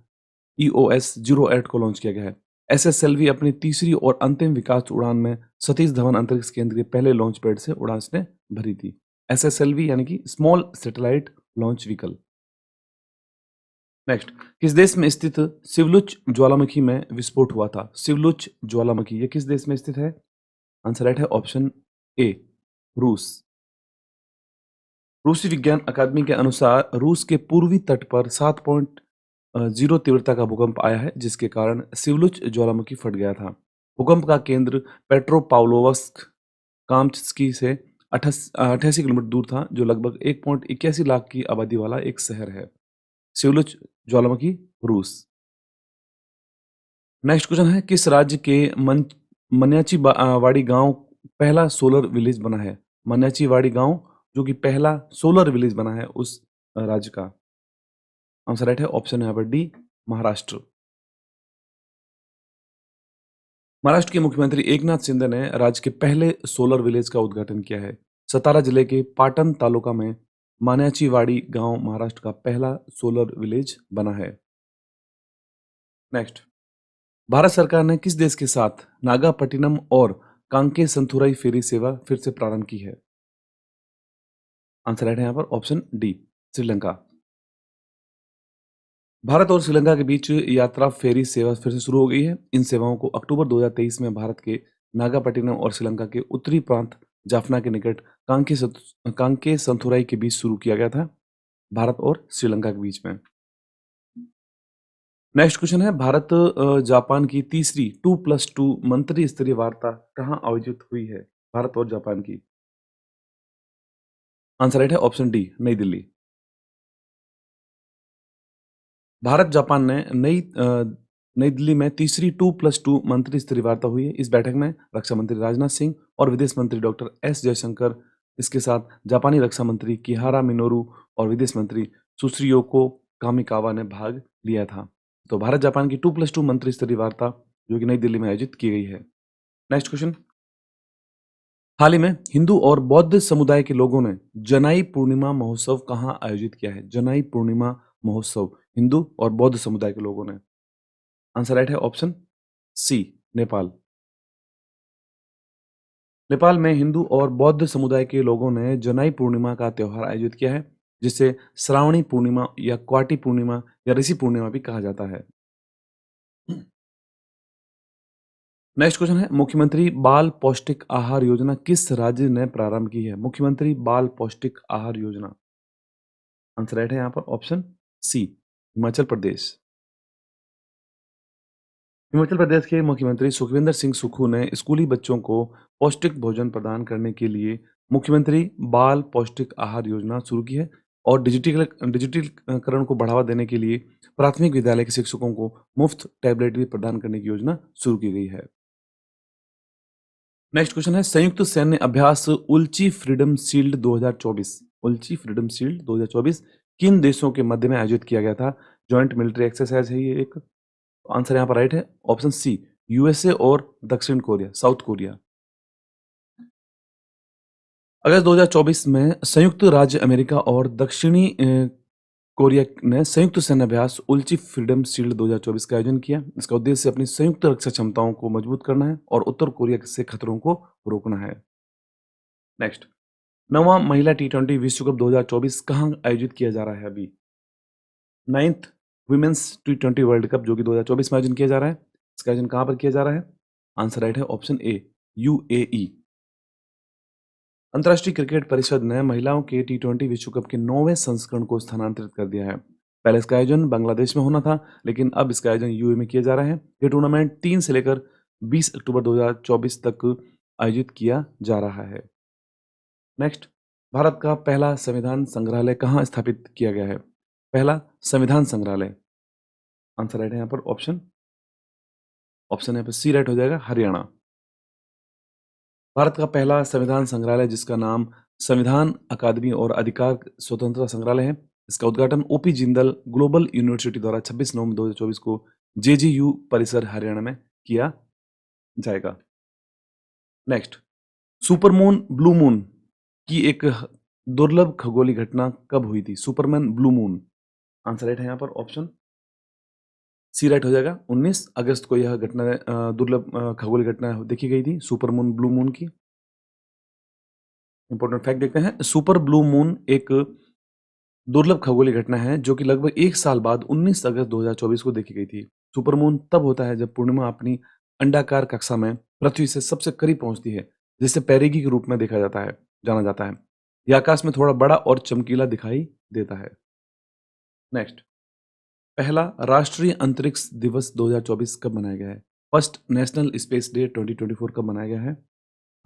[SPEAKER 1] EOS 08 को लॉन्च किया गया है। SSLV अपनी तीसरी और अंतिम विकास उड़ान में सतीश धवन अंतरिक्ष केंद्र के पहले लॉन्च पैड से उड़ान इसने भरी थी। SSLV यानी कि small satellite launch vehicle. Next, किस देश में स्थित सिवलुच ज्वालामुखी में विस्फोट हुआ था? सिवलुच ज्वालामुखी ये किस देश में स्थित है? आंसर राइट है ऑप्शन ए, रूस। रूसी विज्ञान अकादमी के अनुसार रूस के पूर्वी तट पर 7.0 तीव्रता का भूकंप आया है, जिसके कारण सिवलुच ज्वालामुखी फट गया था। भूकंप का केंद्र पेट्रोपाव्लोव्स्क काम्स्की से 88 किलोमीटर दूर था, जो लगभग 1.81 लाख की आबादी वाला एक शहर है। सिवलुच ज्वालामुखी, रूस। नेक्स्ट क्वेश्चन है, किस राज्य के वाड़ी गांव पहला सोलर विलेज बना है? मन्याचीवाड़ी गांव जो कि पहला सोलर विलेज बना है, उस राज्य का। आंसर राइट है ऑप्शन यहाँ पर डी, महाराष्ट्र। महाराष्ट्र के मुख्यमंत्री एकनाथ शिंदे ने राज्य के पहले सोलर विलेज का उद्घाटन किया है। सतारा जिले के पाटन तालुका में मान्याचीवाड़ी गांव महाराष्ट्र का पहला सोलर विलेज बना है। नेक्स्ट, भारत सरकार ने किस देश के साथ नागापट्टिनम और कांके संथुराई फेरी सेवा फिर से प्रारंभ की है? आंसर राइट है यहाँ पर ऑप्शन डी, श्रीलंका। भारत और श्रीलंका के बीच यात्रा फेरी सेवा फिर से शुरू हो गई है। इन सेवाओं को अक्टूबर 2023 में भारत के नागापट्टिनम और श्रीलंका के उत्तरी प्रांत जाफना के निकट कांके संथुराई के बीच शुरू किया गया था, भारत और श्रीलंका के बीच में। नेक्स्ट क्वेश्चन है, भारत जापान की तीसरी 2+2 मंत्री स्तरीय वार्ता कहाँ आयोजित हुई है? भारत और जापान की। आंसर राइट है ऑप्शन डी, नई दिल्ली। भारत जापान ने नई दिल्ली में तीसरी 2+2 मंत्री स्तरीय वार्ता हुई है। इस बैठक में रक्षा मंत्री राजनाथ सिंह और विदेश मंत्री डॉक्टर एस जयशंकर, इसके साथ जापानी रक्षा मंत्री किहारा मिनोरू और विदेश मंत्री सुश्रियोको कामिकावा ने भाग लिया था। तो भारत जापान की 2+2 मंत्री स्तरीय वार्ता जो कि नई दिल्ली में आयोजित की गई है। नेक्स्ट क्वेश्चन, हाल ही में हिंदू और बौद्ध समुदाय के लोगों ने जनाई पूर्णिमा महोत्सव कहाँ आयोजित किया है? जनाई पूर्णिमा महोत्सव हिंदू और बौद्ध समुदाय के लोगों ने। आंसर राइट है ऑप्शन सी, नेपाल। नेपाल में हिंदू और बौद्ध समुदाय के लोगों ने जनाई पूर्णिमा का त्योहार आयोजित किया है, जिसे श्रावणी पूर्णिमा या क्वाटी पूर्णिमा या ऋषि पूर्णिमा भी कहा जाता है। नेक्स्ट क्वेश्चन है, मुख्यमंत्री बाल पौष्टिक आहार योजना किस राज्य ने प्रारंभ की है? मुख्यमंत्री बाल पौष्टिक आहार योजना। आंसर राइट है यहाँ पर ऑप्शन सी, हिमाचल प्रदेश। हिमाचल प्रदेश के मुख्यमंत्री सुखविंदर सिंह सुक्खू ने स्कूली बच्चों को पौष्टिक भोजन प्रदान करने के लिए मुख्यमंत्री बाल पौष्टिक आहार योजना शुरू की है और डिजिटलीकरण को बढ़ावा देने के लिए प्राथमिक विद्यालय के शिक्षकों को मुफ्त टैबलेट भी प्रदान करने की योजना शुरू की गई है। नेक्स्ट क्वेश्चन है, संयुक्त सैन्य अभ्यास उल्ची फ्रीडम शील्ड 2024, उल्ची फ्रीडम शील्ड 2024 किन देशों के मध्य में आयोजित किया गया था? जॉइंट मिलिट्री एक्सरसाइज है ये एक। आंसर यहाँ पर राइट है ऑप्शन सी, यूएसए और दक्षिण कोरिया, साउथ कोरिया। अगस्त 2024 में संयुक्त राज्य अमेरिका और दक्षिणी कोरिया ने संयुक्त सैन्य अभ्यास उल्ची फ्रीडम शील्ड 2024 का आयोजन किया। इसका उद्देश्य अपनी संयुक्त रक्षा क्षमताओं को मजबूत करना है और उत्तर कोरिया से खतरों को रोकना है। नेक्स्ट, नौवां महिला T20 विश्व कप 2024 कहाँ आयोजित किया जा रहा है? अभी 9th women's T20 world cup जो कि 2024 में आयोजन किया जा रहा है, इसका आयोजन कहाँ पर किया जा रहा है? आंसर राइट है ऑप्शन ए, यूएई। अंतर्राष्ट्रीय क्रिकेट परिषद ने महिलाओं के T20 विश्व कप के 9वें संस्करण को स्थानांतरित कर दिया है। पहले इसका आयोजन बांग्लादेश में होना था, लेकिन अब इसका आयोजन यूएई में किया जा रहा है। ये टूर्नामेंट 3 से लेकर 20 अक्टूबर 2024 तक आयोजित किया जा रहा है। नेक्स्ट, भारत का पहला संविधान संग्रहालय कहाँ स्थापित किया गया है? पहला संविधान संग्रहालय। आंसर राइट है यहाँ पर ऑप्शन यहाँ पर सी राइट हो जाएगा, हरियाणा। भारत का पहला संविधान संग्रहालय जिसका नाम संविधान अकादमी और अधिकार स्वतंत्रता संग्रहालय है, इसका उद्घाटन ओपी जिंदल ग्लोबल यूनिवर्सिटी द्वारा 26 नवंबर 2024 को जेजीयू परिसर हरियाणा में किया जाएगा। नेक्स्ट, सुपरमून ब्लू मून की एक दुर्लभ खगोलीय घटना कब हुई थी? Superman blue moon. Answer right है यहाँ पर ऑप्शन सी राइट हो जाएगा। 19 अगस्त को यह घटना दुर्लभ खगोलीय घटना देखी गई थी, सुपर मून ब्लू मून की। इंपॉर्टेंट फैक्ट देखते हैं। सुपर ब्लू मून एक दुर्लभ खगोलीय घटना है जो कि लगभग 1 साल बाद 19 अगस्त 2024 को देखी गई थी। सुपर मून तब होता है जब पूर्णिमा अपनी अंडाकार कक्षा में पृथ्वी से सबसे करीब पहुंचती है, जिसे पेरिगी के रूप में देखा जाता है जाना जाता है। यह आकाश में थोड़ा बड़ा और चमकीला दिखाई देता है। नेक्स्ट, पहला राष्ट्रीय अंतरिक्ष दिवस 2024 कब मनाया गया है? फर्स्ट नेशनल स्पेस डे 2024 कब मनाया गया है?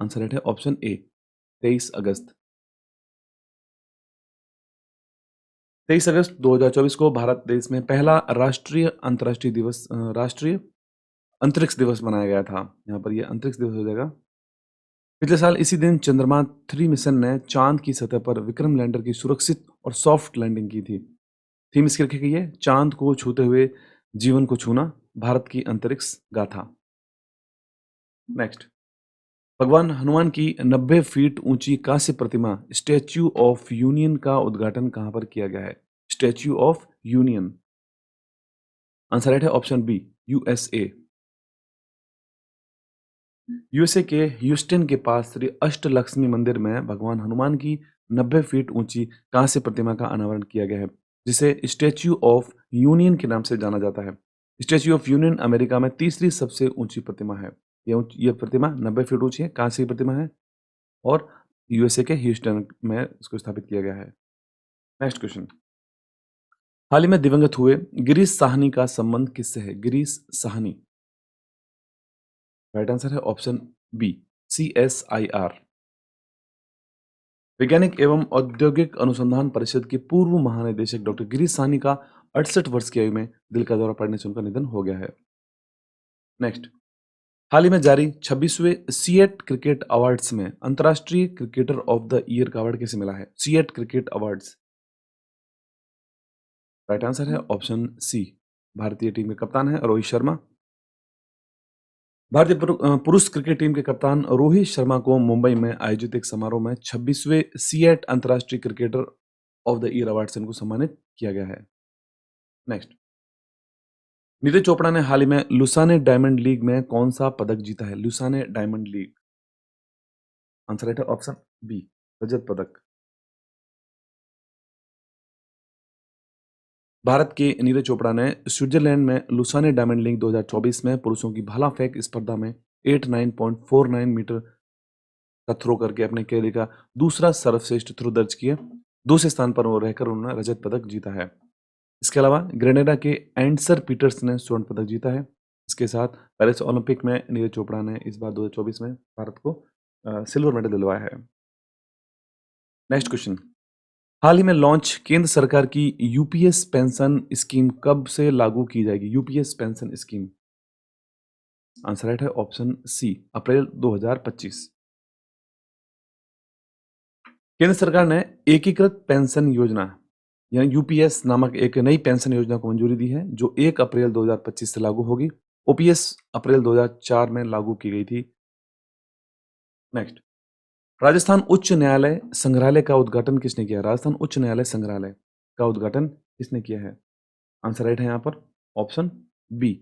[SPEAKER 1] आंसर राइट है ऑप्शन ए, 23 अगस्त। 23 अगस्त 2024 को भारत देश में पहला राष्ट्रीय अंतरिक्ष दिवस मनाया गया था। यहाँ पर ये अंतरिक्ष दिवस हो जाएगा। पिछले साल इसी दिन चंद्रमा 3 मिशन ने चांद की सतह पर विक्रम लैंडर की सुरक्षित और सॉफ्ट लैंडिंग की थी। थीम इसकी रखी गई है, चांद को छूते हुए जीवन को छूना, भारत की अंतरिक्ष गाथा। नेक्स्ट, भगवान हनुमान की 90 फीट ऊंची कांस्य प्रतिमा स्टैच्यू ऑफ यूनियन का उद्घाटन कहां पर किया गया है? Statue of union. Answer right है ऑप्शन बी, यूएसए। यूएसए के ह्यूस्टन के पास श्री अष्टलक्ष्मी मंदिर में भगवान हनुमान की 90 फीट ऊंची कांस्य प्रतिमा का अनावरण किया गया है, जिसे स्टैच्यू ऑफ यूनियन के नाम से जाना जाता है। स्टैच्यू ऑफ यूनियन अमेरिका में तीसरी सबसे ऊंची प्रतिमा है। यह प्रतिमा 90 फीट ऊंची है, कांस्य की प्रतिमा है और यूएसए के ह्यूस्टन में इसको स्थापित किया गया है। नेक्स्ट क्वेश्चन, हाल ही में दिवंगत हुए गिरीश साहनी का संबंध किससे है? गिरीश साहनी। राइट आंसर है ऑप्शन बी, CSIR। वैज्ञानिक एवं औद्योगिक अनुसंधान परिषद के पूर्व महानिदेशक डॉक्टर गिरीश साहनी का 68 वर्ष की आयु में दिल का दौरा पड़ने से उनका निधन हो गया है। नेक्स्ट, हाल ही में जारी 26वें सीएट क्रिकेट अवार्ड्स में अंतर्राष्ट्रीय क्रिकेटर ऑफ द ईयर का अवार्ड किसे मिला है? CEAT cricket awards. Right answer है ऑप्शन सी, भारतीय टीम के कप्तान है रोहित शर्मा। भारतीय पुरुष क्रिकेट टीम के कप्तान रोहित शर्मा को मुंबई में आयोजित एक समारोह में 26वें सीएट अंतर्राष्ट्रीय cricketer of the year award से इनको सम्मानित किया गया है। नेक्स्ट, नीरज चोपड़ा ने हाल ही में लुसाने डायमंड लीग में कौन सा पदक जीता है? Lausanne diamond league. Answer right है ऑप्शन बी, रजत पदक। भारत के नीरज चोपड़ा ने स्विट्जरलैंड में लुसाने डायमंड लीग 2024 में पुरुषों की भाला फेंक स्पर्धा में 89.49 मीटर का थ्रो करके अपने कैरियर का दूसरा सर्वश्रेष्ठ थ्रो दर्ज किया। दूसरे स्थान पर वो रहकर उन्होंने रजत पदक जीता है। इसके अलावा ग्रेनेडा के एंडसर पीटर्स ने स्वर्ण पदक जीता है। इसके साथ पेरिस ओलंपिक में नीरज चोपड़ा ने इस बार 2024 में भारत को सिल्वर मेडल दिलवाया है। नेक्स्ट क्वेश्चन, हाल ही में लॉन्च केंद्र सरकार की यूपीएस पेंशन स्कीम कब से लागू की जाएगी? UPS pension scheme. Answer right है ऑप्शन सी, अप्रैल 2025। केंद्र सरकार ने एकीकृत पेंशन योजना यानी यूपीएस नामक एक नई पेंशन योजना को मंजूरी दी है जो 1 अप्रैल 2025 से लागू होगी। ओपीएस अप्रैल 2004 में लागू की गई थी। नेक्स्ट, राजस्थान उच्च न्यायालय संग्रहालय का उद्घाटन किसने किया? राजस्थान उच्च न्यायालय संग्रहालय का उद्घाटन किसने किया है? आंसर राइट है यहाँ पर ऑप्शन बी,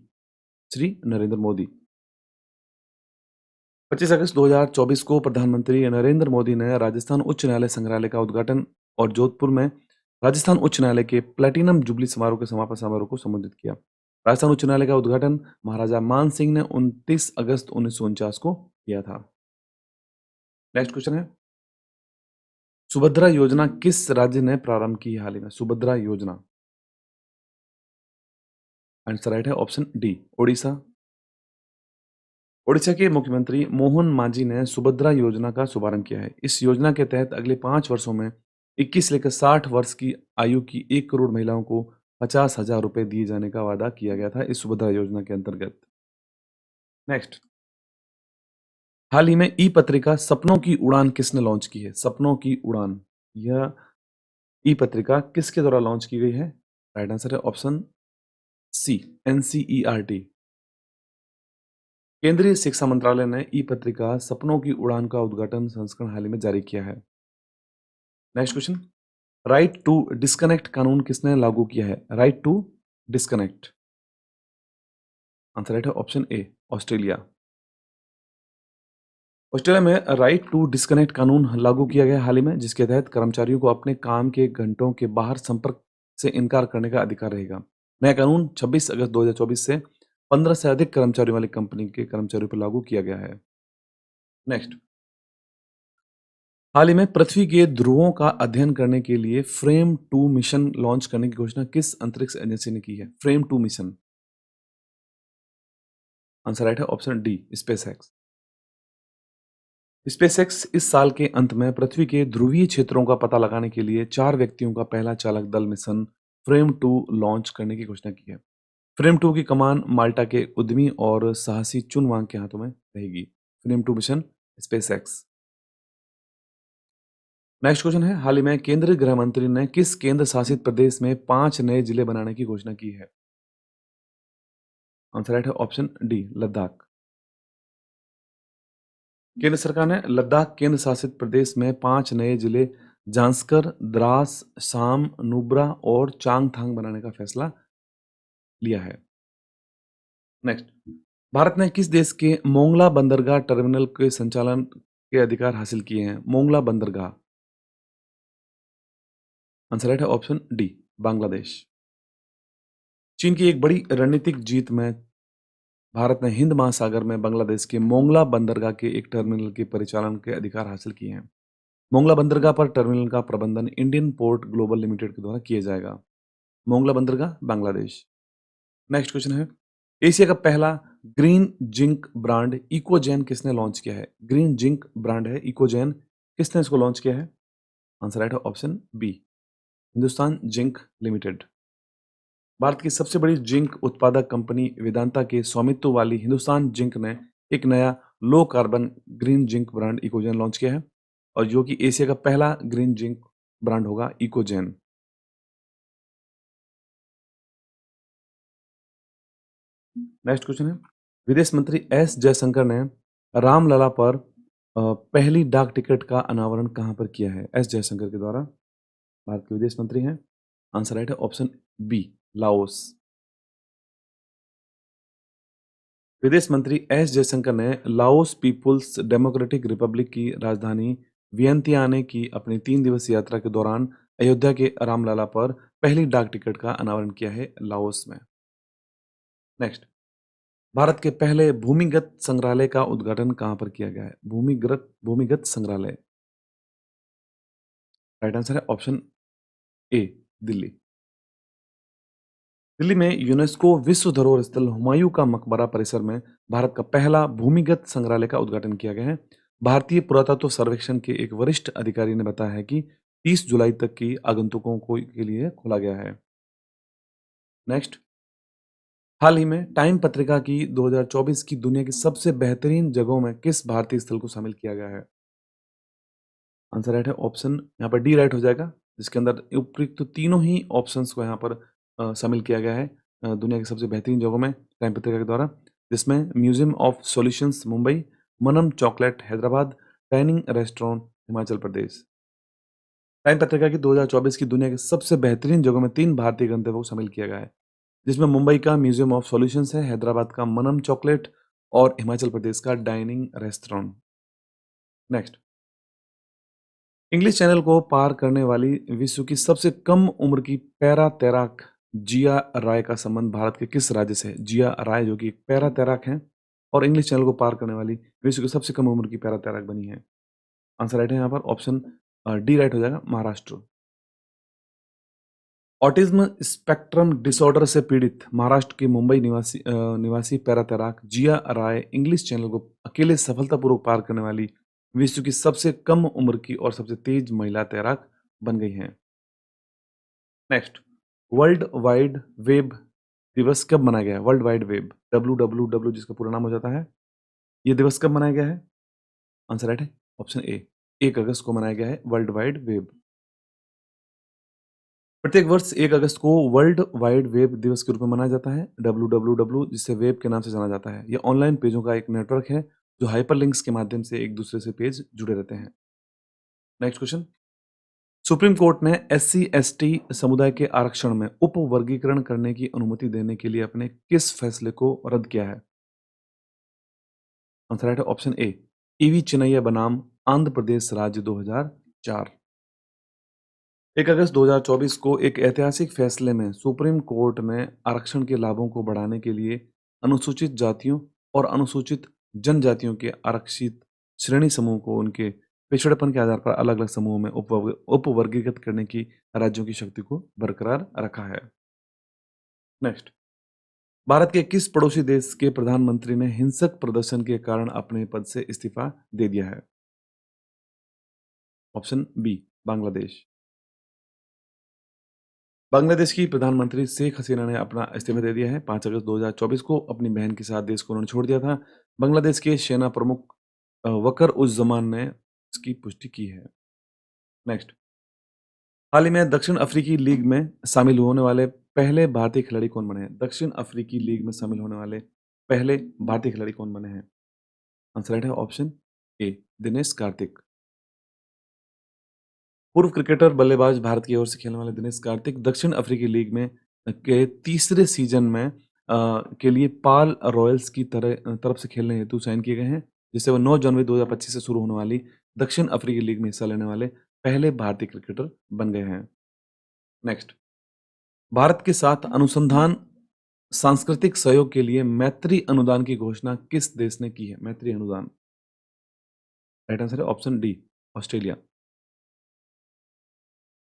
[SPEAKER 1] श्री नरेंद्र मोदी। 25 अगस्त 2024 को प्रधानमंत्री नरेंद्र मोदी ने राजस्थान उच्च न्यायालय संग्रहालय का उद्घाटन और जोधपुर में राजस्थान उच्च न्यायालय के प्लेटिनम जुबली समारोह के समापन समारोह को संबोधित किया। राजस्थान उच्च न्यायालय का उद्घाटन महाराजा मान सिंह ने 29 अगस्त 1949 को किया था। नेक्स्ट क्वेश्चन है, सुभद्रा योजना किस राज्य ने प्रारंभ की हाल ही में? सुभद्रा योजना। आंसर राइट है ऑप्शन डी, ओडिशा। ओडिशा के मुख्यमंत्री मोहन मांझी ने सुभद्रा योजना का शुभारंभ किया है। इस योजना के तहत अगले 5 वर्षों में 21 लेकर 60 वर्ष की आयु की 1 करोड़ महिलाओं को 50,000 रुपए दिए जाने का वादा किया गया था इस सुभद्रा योजना के अंतर्गत। नेक्स्ट, हाल ही में ई पत्रिका सपनों की उड़ान किसने लॉन्च की है? सपनों की उड़ान, यह ई पत्रिका किसके द्वारा लॉन्च की गई है? राइट आंसर है ऑप्शन सी, एनसीईआरटी। केंद्रीय शिक्षा मंत्रालय ने ई पत्रिका सपनों की उड़ान का उद्घाटन संस्करण हाल ही में जारी किया है। Next question, right to disconnect कानून किसने लागू किया है? Right to disconnect. Answer right है ऑप्शन ए, ऑस्ट्रेलिया। ऑस्ट्रेलिया में राइट टू डिस्कनेक्ट कानून लागू किया गया हाल ही में, जिसके तहत कर्मचारियों को अपने काम के घंटों के बाहर संपर्क से इनकार करने का अधिकार रहेगा। नया कानून 26 अगस्त 2024 से 15 से अधिक कर्मचारियों वाली कंपनी के कर्मचारियों पर लागू किया गया है। नेक्स्ट, हाल ही में पृथ्वी के ध्रुवों का अध्ययन करने के लिए फ्रेम 2 मिशन लॉन्च करने की घोषणा किस अंतरिक्ष एजेंसी ने की है? Frame 2 mission. आंसर राइट है ऑप्शन डी, स्पेसएक्स। स्पेसएक्स इस साल के अंत में पृथ्वी के ध्रुवीय क्षेत्रों का पता लगाने के लिए 4 व्यक्तियों का पहला चालक दल मिशन फ्रेम 2 लॉन्च करने की घोषणा की है। फ्रेम 2 की कमान माल्टा के उद्यमी और साहसी चुन वांग के हाथों में रहेगी। Frame 2 mission, SpaceX. Next question है, हाल ही में केंद्रीय गृह मंत्री ने किस केंद्र शासित प्रदेश में 5 नए जिले बनाने की घोषणा की है? आंसर राइट है ऑप्शन डी, लद्दाख। केंद्र सरकार ने लद्दाख केंद्र शासित प्रदेश में 5 नए जिले जांस्कर, द्रास, साम, नुब्रा और चांगथांग बनाने का फैसला लिया है। नेक्स्ट, भारत ने किस देश के मोंगला बंदरगाह टर्मिनल के संचालन के अधिकार हासिल किए हैं? मोंगला बंदरगाह। आंसर राइट है ऑप्शन डी, बांग्लादेश। चीन की एक बड़ी रणनीतिक जीत में भारत ने हिंद महासागर में बांग्लादेश के मोंगला बंदरगाह के एक टर्मिनल के परिचालन के अधिकार हासिल किए हैं। मोंगला बंदरगाह पर टर्मिनल का प्रबंधन इंडियन पोर्ट ग्लोबल लिमिटेड के द्वारा किया जाएगा। मोंगला बंदरगाह, बांग्लादेश। नेक्स्ट क्वेश्चन है, एशिया का पहला ग्रीन जिंक ब्रांड इकोजेन किसने लॉन्च किया है? ग्रीन जिंक ब्रांड है इकोजेन, किसने इसको लॉन्च किया है? आंसर राइट है option B, Hindustan Zinc Limited. Bharat की सबसे बड़ी जिंक उत्पादक कंपनी वेदांता के स्वामित्व वाली हिंदुस्तान जिंक ने एक नया low carbon green zinc brand EcoZen launch किया है, और जो कि एशिया का पहला ग्रीन जिंक ब्रांड होगा, इकोजेन। नेक्स्ट क्वेश्चन है, विदेश मंत्री एस जयशंकर ने रामलला पर पहली डाक टिकट का अनावरण कहां पर किया है? एस जयशंकर के द्वारा, भारत के विदेश मंत्री हैं। आंसर राइट है ऑप्शन बी, लाओस। विदेश मंत्री एस जयशंकर ने लाओस पीपुल्स डेमोक्रेटिक रिपब्लिक की राजधानी वियंतियाने की अपनी 3 दिवसीय यात्रा के दौरान अयोध्या के रामलला पर पहली डाक टिकट का अनावरण किया है, लाओस में। नेक्स्ट, भारत के पहले भूमिगत संग्रहालय का उद्घाटन कहां पर किया गया है? भूमिगत भूमिगत संग्रहालय। राइट आंसर है ऑप्शन ए, दिल्ली। दिल्ली में यूनेस्को विश्व धरोहर स्थल हुमायूं का मकबरा परिसर में भारत का पहला भूमिगत संग्रहालय का उद्घाटन किया गया है। भारतीय पुरातत्व सर्वेक्षण के एक वरिष्ठ अधिकारी ने बताया है कि 30 जुलाई तक की आगंतुकों को के लिए खोला गया है। नेक्स्ट, हाल ही में टाइम पत्रिका की 2024 की दुनिया की सबसे बेहतरीन जगहों में किस भारतीय स्थल को शामिल किया गया है? आंसर राइट है ऑप्शन यहाँ पर डी राइट हो जाएगा, जिसके अंदर उपयुक्त तो तीनों ही ऑप्शंस को यहाँ पर शामिल किया गया है दुनिया की सबसे बेहतरीन जगहों में टाइम पत्रिका के द्वारा, जिसमें museum of solutions Mumbai, Manam chocolate Hyderabad, dining restaurant Himachal Pradesh. Time पत्रिका की 2024 की दुनिया की सबसे बेहतरीन जगहों में 3 भारतीय गंतव्यों को शामिल किया गया है, जिसमें मुंबई का म्यूजियम ऑफ सॉल्यूशंस है, हैदराबाद का मनम चॉकलेट और हिमाचल प्रदेश का dining restaurant. Next, English channel को पार करने वाली विश्व की सबसे कम उम्र की पैरा तैराक जिया राय का संबंध भारत के किस राज्य से है? जिया राय जो कि एक पैरा तैराक हैं और इंग्लिश चैनल को पार करने वाली विश्व की सबसे कम उम्र की पैरा तैराक बनी है। आंसर राइट है यहाँ पर ऑप्शन डी राइट हो जाएगा, महाराष्ट्र। ऑटिज्म स्पेक्ट्रम डिसऑर्डर से पीड़ित महाराष्ट्र के मुंबई निवासी पैरा तैराक जिया राय इंग्लिश चैनल को अकेले सफलतापूर्वक पार करने वाली विश्व की सबसे कम उम्र की और सबसे तेज महिला तैराक बन गई हैं। नेक्स्ट, वर्ल्ड वाइड वेब दिवस कब मनाया गया है? वर्ल्ड वाइड वेब, WWW जिसका पूरा नाम हो जाता है, ये दिवस कब मनाया गया है? आंसर राइट है ऑप्शन ए, 1 अगस्त को मनाया गया है वर्ल्ड वाइड वेब। प्रत्येक वर्ष 1 अगस्त को वर्ल्ड वाइड वेब दिवस के रूप में मनाया जाता है। WWW जिसे वेब के नाम से जाना जाता है, ये ऑनलाइन पेजों का एक नेटवर्क है जो हाइपरलिंक्स के माध्यम से एक दूसरे से पेज जुड़े रहते हैं। नेक्स्ट क्वेश्चन, सुप्रीम कोर्ट ने SC/ST समुदाय के आरक्षण में उपवर्गीकरण करने की अनुमति देने के लिए अपने किस फैसले को रद्द किया है? आंसर राइट है ऑप्शन ए, ईवी चिन्नैया बनाम आंध्र प्रदेश राज्य 2004। 1 अगस्त 2024 को एक ऐतिहासिक फैसले में सुप्रीम कोर्ट ने आरक्षण के लाभों को बढ़ाने के लिए अनुसूचित जातियों और अनुसूचित जनजातियों के आरक्षित श्रेणी समूह को उनके पिछड़ेपन के आधार पर अलग-अलग समूहों में उपवर्गीकृत करने की राज्यों की शक्ति को बरकरार रखा है। नेक्स्ट, भारत के किस पड़ोसी देश के प्रधानमंत्री ने हिंसक प्रदर्शन के कारण अपने पद से इस्तीफा दे दिया है? Option B, Bangladesh. बांग्लादेश की प्रधानमंत्री शेख हसीना ने अपना इस्तीफा दे दिया है। 5 अगस्त 2024 को अपनी बहन के साथ देश को उन्होंने छोड़ दिया था। बांग्लादेश के सेना प्रमुख वकर उज जमान ने इसकी पुष्टि की है। नेक्स्ट, हाल ही में दक्षिण अफ्रीकी लीग में शामिल होने वाले पहले भारतीय खिलाड़ी कौन बने हैं? दक्षिण अफ्रीकी लीग में शामिल होने वाले पहले भारतीय खिलाड़ी कौन बने हैं? आंसर राइट है ऑप्शन ए, दिनेश कार्तिक। पूर्व क्रिकेटर बल्लेबाज भारत की ओर से खेलने वाले दिनेश कार्तिक दक्षिण अफ्रीकी लीग में के तीसरे सीजन में के लिए पाल रॉयल्स की तरफ से खेलने हेतु साइन किए गए हैं, जिससे वो 9 जनवरी 2025 से शुरू होने वाली दक्षिण अफ्रीकी लीग में हिस्सा लेने वाले पहले भारतीय क्रिकेटर बन गए हैं। नेक्स्ट, भारत के साथ अनुसंधान सांस्कृतिक सहयोग के लिए मैत्री अनुदान की घोषणा किस देश ने की है? मैत्री अनुदान, राइट आंसर है ऑप्शन डी, ऑस्ट्रेलिया।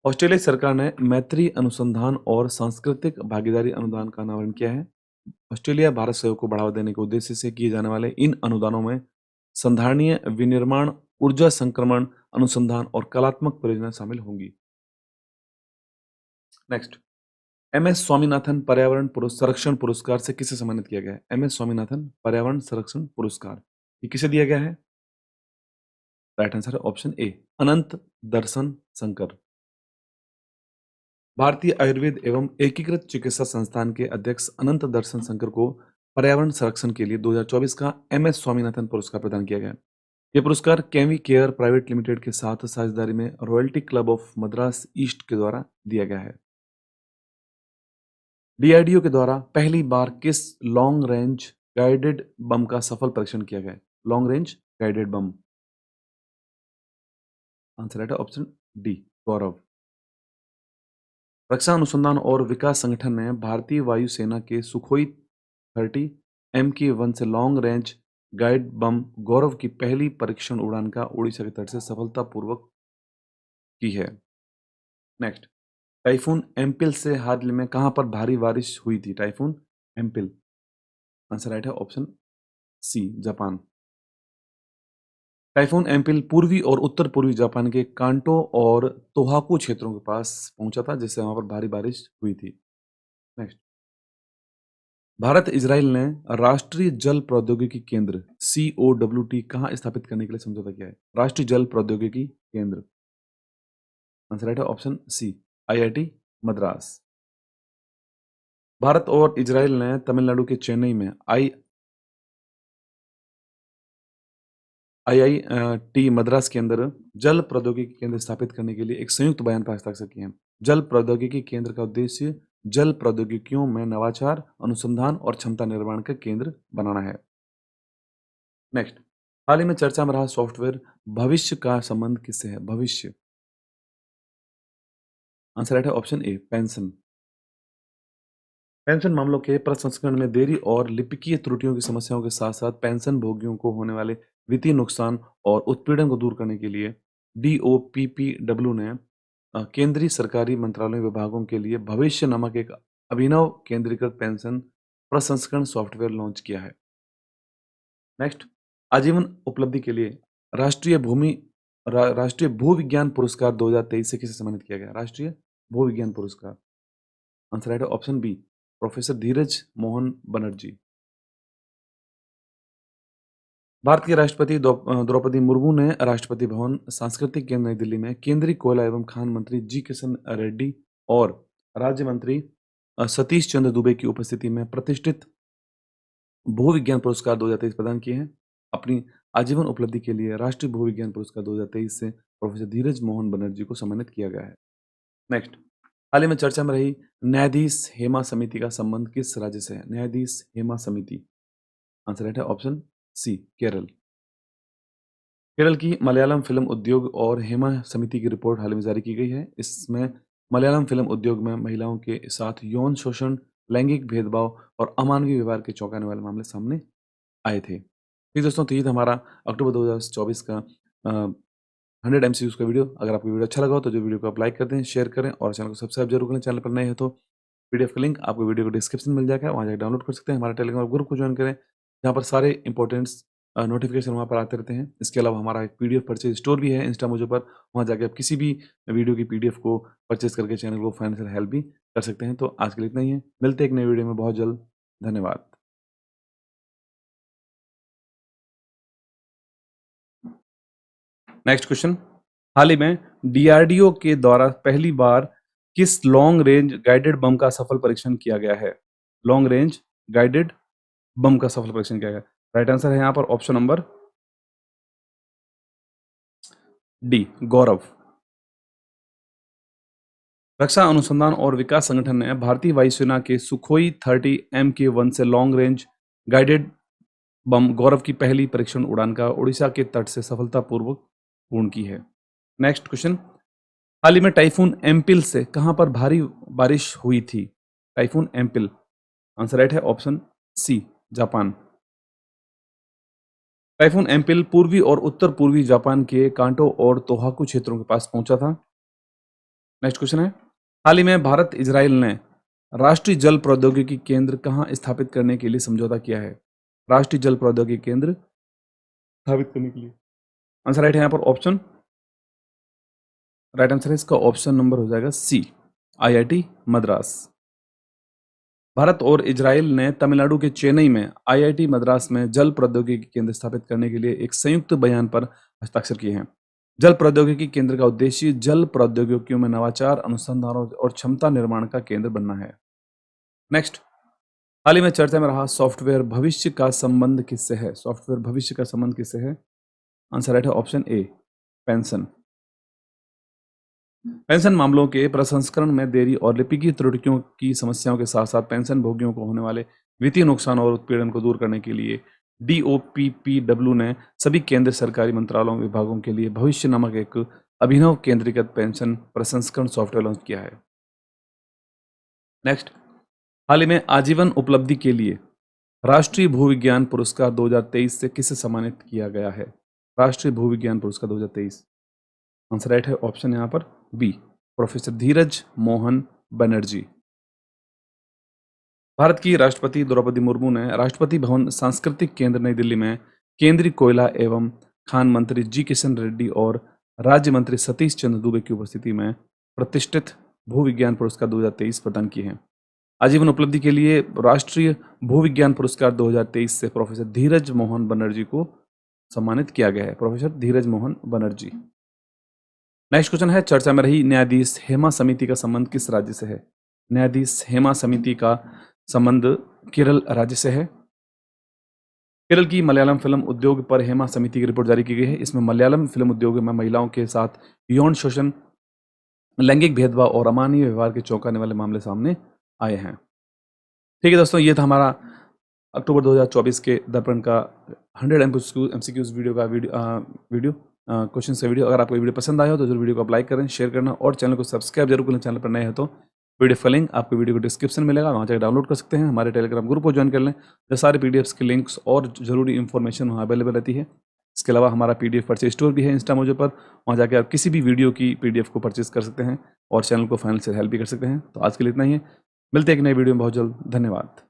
[SPEAKER 1] ऑस्ट्रेलिया सरकार ने मैत्री अनुसंधान और सांस्कृतिक भागीदारी अनुदान का अनावरण किया है। ऑस्ट्रेलिया भारत सहयोग को बढ़ावा देने के उद्देश्य से किए जाने वाले इन अनुदानों में संधारणीय विनिर्माण, ऊर्जा संक्रमण, अनुसंधान और कलात्मक परियोजना शामिल होंगी। नेक्स्ट, MS स्वामीनाथन पर्यावरण संरक्षण पुरस्कार से किसे सम्मानित किया गया है? MS स्वामीनाथन पर्यावरण संरक्षण पुरस्कार ये किसे दिया गया है? राइट आंसर है ऑप्शन ए, अनंत दर्शन शंकर। भारतीय आयुर्वेद एवं एकीकृत चिकित्सा संस्थान के अध्यक्ष अनंत दर्शन शंकर को पर्यावरण संरक्षण के लिए 2024 का MS स्वामीनाथन पुरस्कार प्रदान किया गया। यह पुरस्कार केवी केयर प्राइवेट लिमिटेड के साथ साझेदारी में royalty club of Madras east के द्वारा दिया गया है। DRDO के द्वारा पहली बार किस लॉन्ग रेंज गाइडेड बम का सफल परीक्षण किया गया? Long range guided bomb, answer है ऑप्शन डी, गौरव। रक्षा अनुसंधान और विकास संगठन ने भारतीय वायुसेना के सुखोई 30 MK-1 से लॉन्ग रेंज गाइड बम गौरव की पहली परीक्षण उड़ान का उड़ीसा के तट से सफलतापूर्वक की है। नेक्स्ट, टाइफून एम्पिल से हाल में कहां पर भारी बारिश हुई थी? टाइफून एम्पिल, आंसर राइट है ऑप्शन सी, जापान। टाइफून एम्पिल पूर्वी और उत्तर पूर्वी जापान के कांटो और तोहाकू क्षेत्रों के पास पहुंचा था, जिससे वहां पर भारी बारिश हुई थी। नेक्स्ट, भारत इजराइल ने राष्ट्रीय जल प्रौद्योगिकी केंद्र COWT कहां स्थापित करने के लिए समझौता किया है? राष्ट्रीय जल प्रौद्योगिकी केंद्र, आंसर राइट है option C, IIT Madras. Bharat और इजराइल ने तमिलनाडु के चेन्नई में IIT मद्रास के अंदर जल प्रौद्योगिकी केंद्र स्थापित करने के लिए एक संयुक्त बयान पर हस्ताक्षर किए हैं। जल प्रौद्योगिकी केंद्र का उद्देश्य जल प्रौद्योगिकियों में नवाचार, अनुसंधान और क्षमता निर्माण का केंद्र बनाना है। नेक्स्ट, हाल ही में चर्चा में रहा सॉफ्टवेयर भविष्य का संबंध किससे है? भविष्य, आंसर राइट है ऑप्शन ए, पेंशन। पेंशन मामलों के प्रसंस्करण में देरी और लिपिकीय त्रुटियों की समस्याओं के साथ साथ पेंशन भोगियों को होने वाले वित्तीय नुकसान और उत्पीड़न को दूर करने के लिए DOPPW ने केंद्रीय सरकारी मंत्रालय विभागों के लिए भविष्य नामक एक अभिनव केंद्रीकृत पेंशन प्रसंस्करण सॉफ्टवेयर लॉन्च किया है। नेक्स्ट, आजीवन उपलब्धि के लिए राष्ट्रीय भू विज्ञान पुरस्कार 2023 से किसे सम्मानित किया गया? राष्ट्रीय भू विज्ञान पुरस्कार, आंसर राइट है ऑप्शन बी, प्रोफेसर धीरज मोहन बनर्जी। भारत के राष्ट्रपति द्रौपदी मुर्मू ने राष्ट्रपति भवन सांस्कृतिक केंद्र नई दिल्ली में केंद्रीय कोयला एवं खान मंत्री जी किशन रेड्डी और राज्य मंत्री सतीश चंद्र दुबे की उपस्थिति में प्रतिष्ठित भू विज्ञान पुरस्कार 2023 प्रदान किए हैं। अपनी आजीवन उपलब्धि के लिए राष्ट्रीय भूविज्ञान पुरस्कार 2023 से प्रोफेसर धीरज मोहन बनर्जी को सम्मानित किया गया है। नेक्स्ट, हाल ही में चर्चा में रही न्यायाधीश हेमा समिति का संबंध किस राज्य से है? न्यायाधीश हेमा समिति, आंसर राइट है ऑप्शन सी, केरल। केरल की मलयालम फिल्म उद्योग और हेमा समिति की रिपोर्ट हाल ही में जारी की गई है। इसमें मलयालम फिल्म उद्योग में महिलाओं के साथ यौन शोषण, लैंगिक भेदभाव और अमानवीय व्यवहार के चौंकाने वाले मामले सामने आए थे। ठीक दोस्तों, तो ये था हमारा अक्टूबर 2024 का 100 MCQs का वीडियो। अगर आपको वीडियो अच्छा लगा हो तो जो वीडियो को आप लाइक कर दें, शेयर करें और चैनल को सब्सक्राइब जरूर करें। चैनल पर नए हो तो PDF का लिंक आपको वीडियो को डिस्क्रिप्शन में मिल जाएगा, वहाँ जाकर डाउनलोड कर सकते हैं। हमारे टेलीग्राम ग्रुप को ज्वाइन करें, जहाँ पर सारे इंपॉर्टेंट्स नोटिफिकेशन वहाँ पर आते रहते हैं। इसके अलावा हमारा एक PDF परचेज स्टोर भी है इंस्टा मुझे पर, वहाँ जाके आप किसी भी वीडियो की PDF को परचेज करके चैनल को फाइनेंशियल हेल्प भी कर सकते हैं। तो आज के लिए इतना ही है, मिलते हैं एक नई वीडियो में बहुत जल्द। धन्यवाद। नेक्स्ट क्वेश्चन, हाल ही में DRDO के द्वारा पहली बार किस लॉन्ग रेंज गाइडेड बम का सफल परीक्षण किया गया है? लॉन्ग रेंज गाइडेड बम का सफल परीक्षण किया गया। राइट आंसर है यहाँ पर ऑप्शन नंबर डी, गौरव। रक्षा अनुसंधान और विकास संगठन ने भारतीय वायुसेना के सुखोई 30 MK1 से लॉन्ग रेंज गाइडेड बम गौरव की पहली परीक्षण उड़ान का उड़ीसा के तट से सफलतापूर्वक पूर्ण की है। नेक्स्ट क्वेश्चन, हाल ही में टाइफून एम्पिल से कहां पर भारी बारिश हुई थी? टाइफून एम्पिल, आंसर राइट है ऑप्शन सी, जापान। टाइफून एम्पिल पूर्वी और उत्तर पूर्वी जापान के कांटो और तोहाकू क्षेत्रों के पास पहुंचा था। नेक्स्ट क्वेश्चन है, हाल ही में भारत इजराइल ने राष्ट्रीय जल प्रौद्योगिकी केंद्र कहां स्थापित करने के लिए समझौता किया है? राष्ट्रीय जल प्रौद्योगिकी केंद्र स्थापित करने के लिए, आंसर राइट है यहाँ पर ऑप्शन, राइट आंसर है इसका ऑप्शन नंबर हो जाएगा सी, IIT मद्रास। भारत और इजराइल ने तमिलनाडु के चेन्नई में IIT मद्रास में जल प्रौद्योगिकी केंद्र स्थापित करने के लिए एक संयुक्त बयान पर हस्ताक्षर किए हैं। जल प्रौद्योगिकी केंद्र का उद्देश्य जल प्रौद्योगिकियों में नवाचार, अनुसंधान और क्षमता निर्माण का केंद्र बनना है। नेक्स्ट, हाल ही में चर्चा में रहा सॉफ्टवेयर भविष्य का संबंध किससे है? सॉफ्टवेयर भविष्य का संबंध किससे है? आंसर राइट है ऑप्शन ए, पेंशन। पेंशन मामलों के प्रसंस्करण में देरी और लिपिकीय त्रुटियों की समस्याओं के साथ साथ पेंशन भोगियों को होने वाले वित्तीय नुकसान और उत्पीड़न को दूर करने के लिए DOPPW ने सभी केंद्र सरकारी मंत्रालयों विभागों के लिए भविष्य नामक एक अभिनव केंद्रीकृत पेंशन प्रसंस्करण सॉफ्टवेयर लॉन्च किया है। नेक्स्ट, हाल ही में आजीवन उपलब्धि के लिए राष्ट्रीय भूविज्ञान पुरस्कार 2023 से किसे सम्मानित किया गया है? राष्ट्रीय भूविज्ञान पुरस्कार 2023, आंसर राइट है ऑप्शन यहाँ पर बी, प्रोफेसर धीरज मोहन बनर्जी। भारत की राष्ट्रपति द्रौपदी मुर्मू ने राष्ट्रपति भवन सांस्कृतिक केंद्र नई दिल्ली में केंद्रीय कोयला एवं खान मंत्री जी किशन रेड्डी और राज्य मंत्री सतीश चंद्र दुबे की उपस्थिति में प्रतिष्ठित भूविज्ञान पुरस्कार 2023 प्रदान किए हैं। आजीवन उपलब्धि के लिए राष्ट्रीय भूविज्ञान पुरस्कार 2023 से प्रोफेसर धीरज मोहन बनर्जी को सम्मानित किया गया है। प्रोफेसर धीरज मोहन बनर्जी। नेक्स्ट क्वेश्चन है, चर्चा में रही न्यायाधीश हेमा समिति का संबंध किस राज्य से है? न्यायाधीश हेमा समिति का संबंध केरल राज्य से है। केरल की मलयालम फिल्म उद्योग पर हेमा समिति की रिपोर्ट जारी की गई है। इसमें मलयालम फिल्म उद्योग में महिलाओं के साथ यौन शोषण, लैंगिक भेदभाव और अमानवीय व्यवहार के चौंकाने वाले मामले सामने आए हैं। ठीक है दोस्तों, ये था हमारा अक्टूबर 2024 के दर्पण का 100 MCQs वीडियो का वीडियो क्वेश्चन से वीडियो। अगर आपको वीडियो पसंद आया हो तो जरूर वीडियो को आप लाइक करें, शेयर करना और चैनल को सब्सक्राइब जरूर करें। चैनल पर नए हो तो PDF का लिंक आपको वीडियो को डिस्क्रिप्शन में मिलेगा, वहाँ जाकर डाउनलोड कर सकते हैं। हमारे टेलीग्राम ग्रुप को ज्वाइन कर लें, जो सारे PDFs के लिंक्स और जरूरी इन्फॉर्मेशन वहाँ अवेलेबल रहती है। इसके अलावा हमारा PDF परचेज स्टोर भी है इंस्टा मुझे पर, वहाँ जाकर आप किसी भी वीडियो की PDF को परचेज कर सकते हैं और चैनल को फाइनेंशियल हेल्प भी कर सकते हैं। तो आज के लिए इतना ही है, मिलते हैं एक नए वीडियो में बहुत जल्द। धन्यवाद।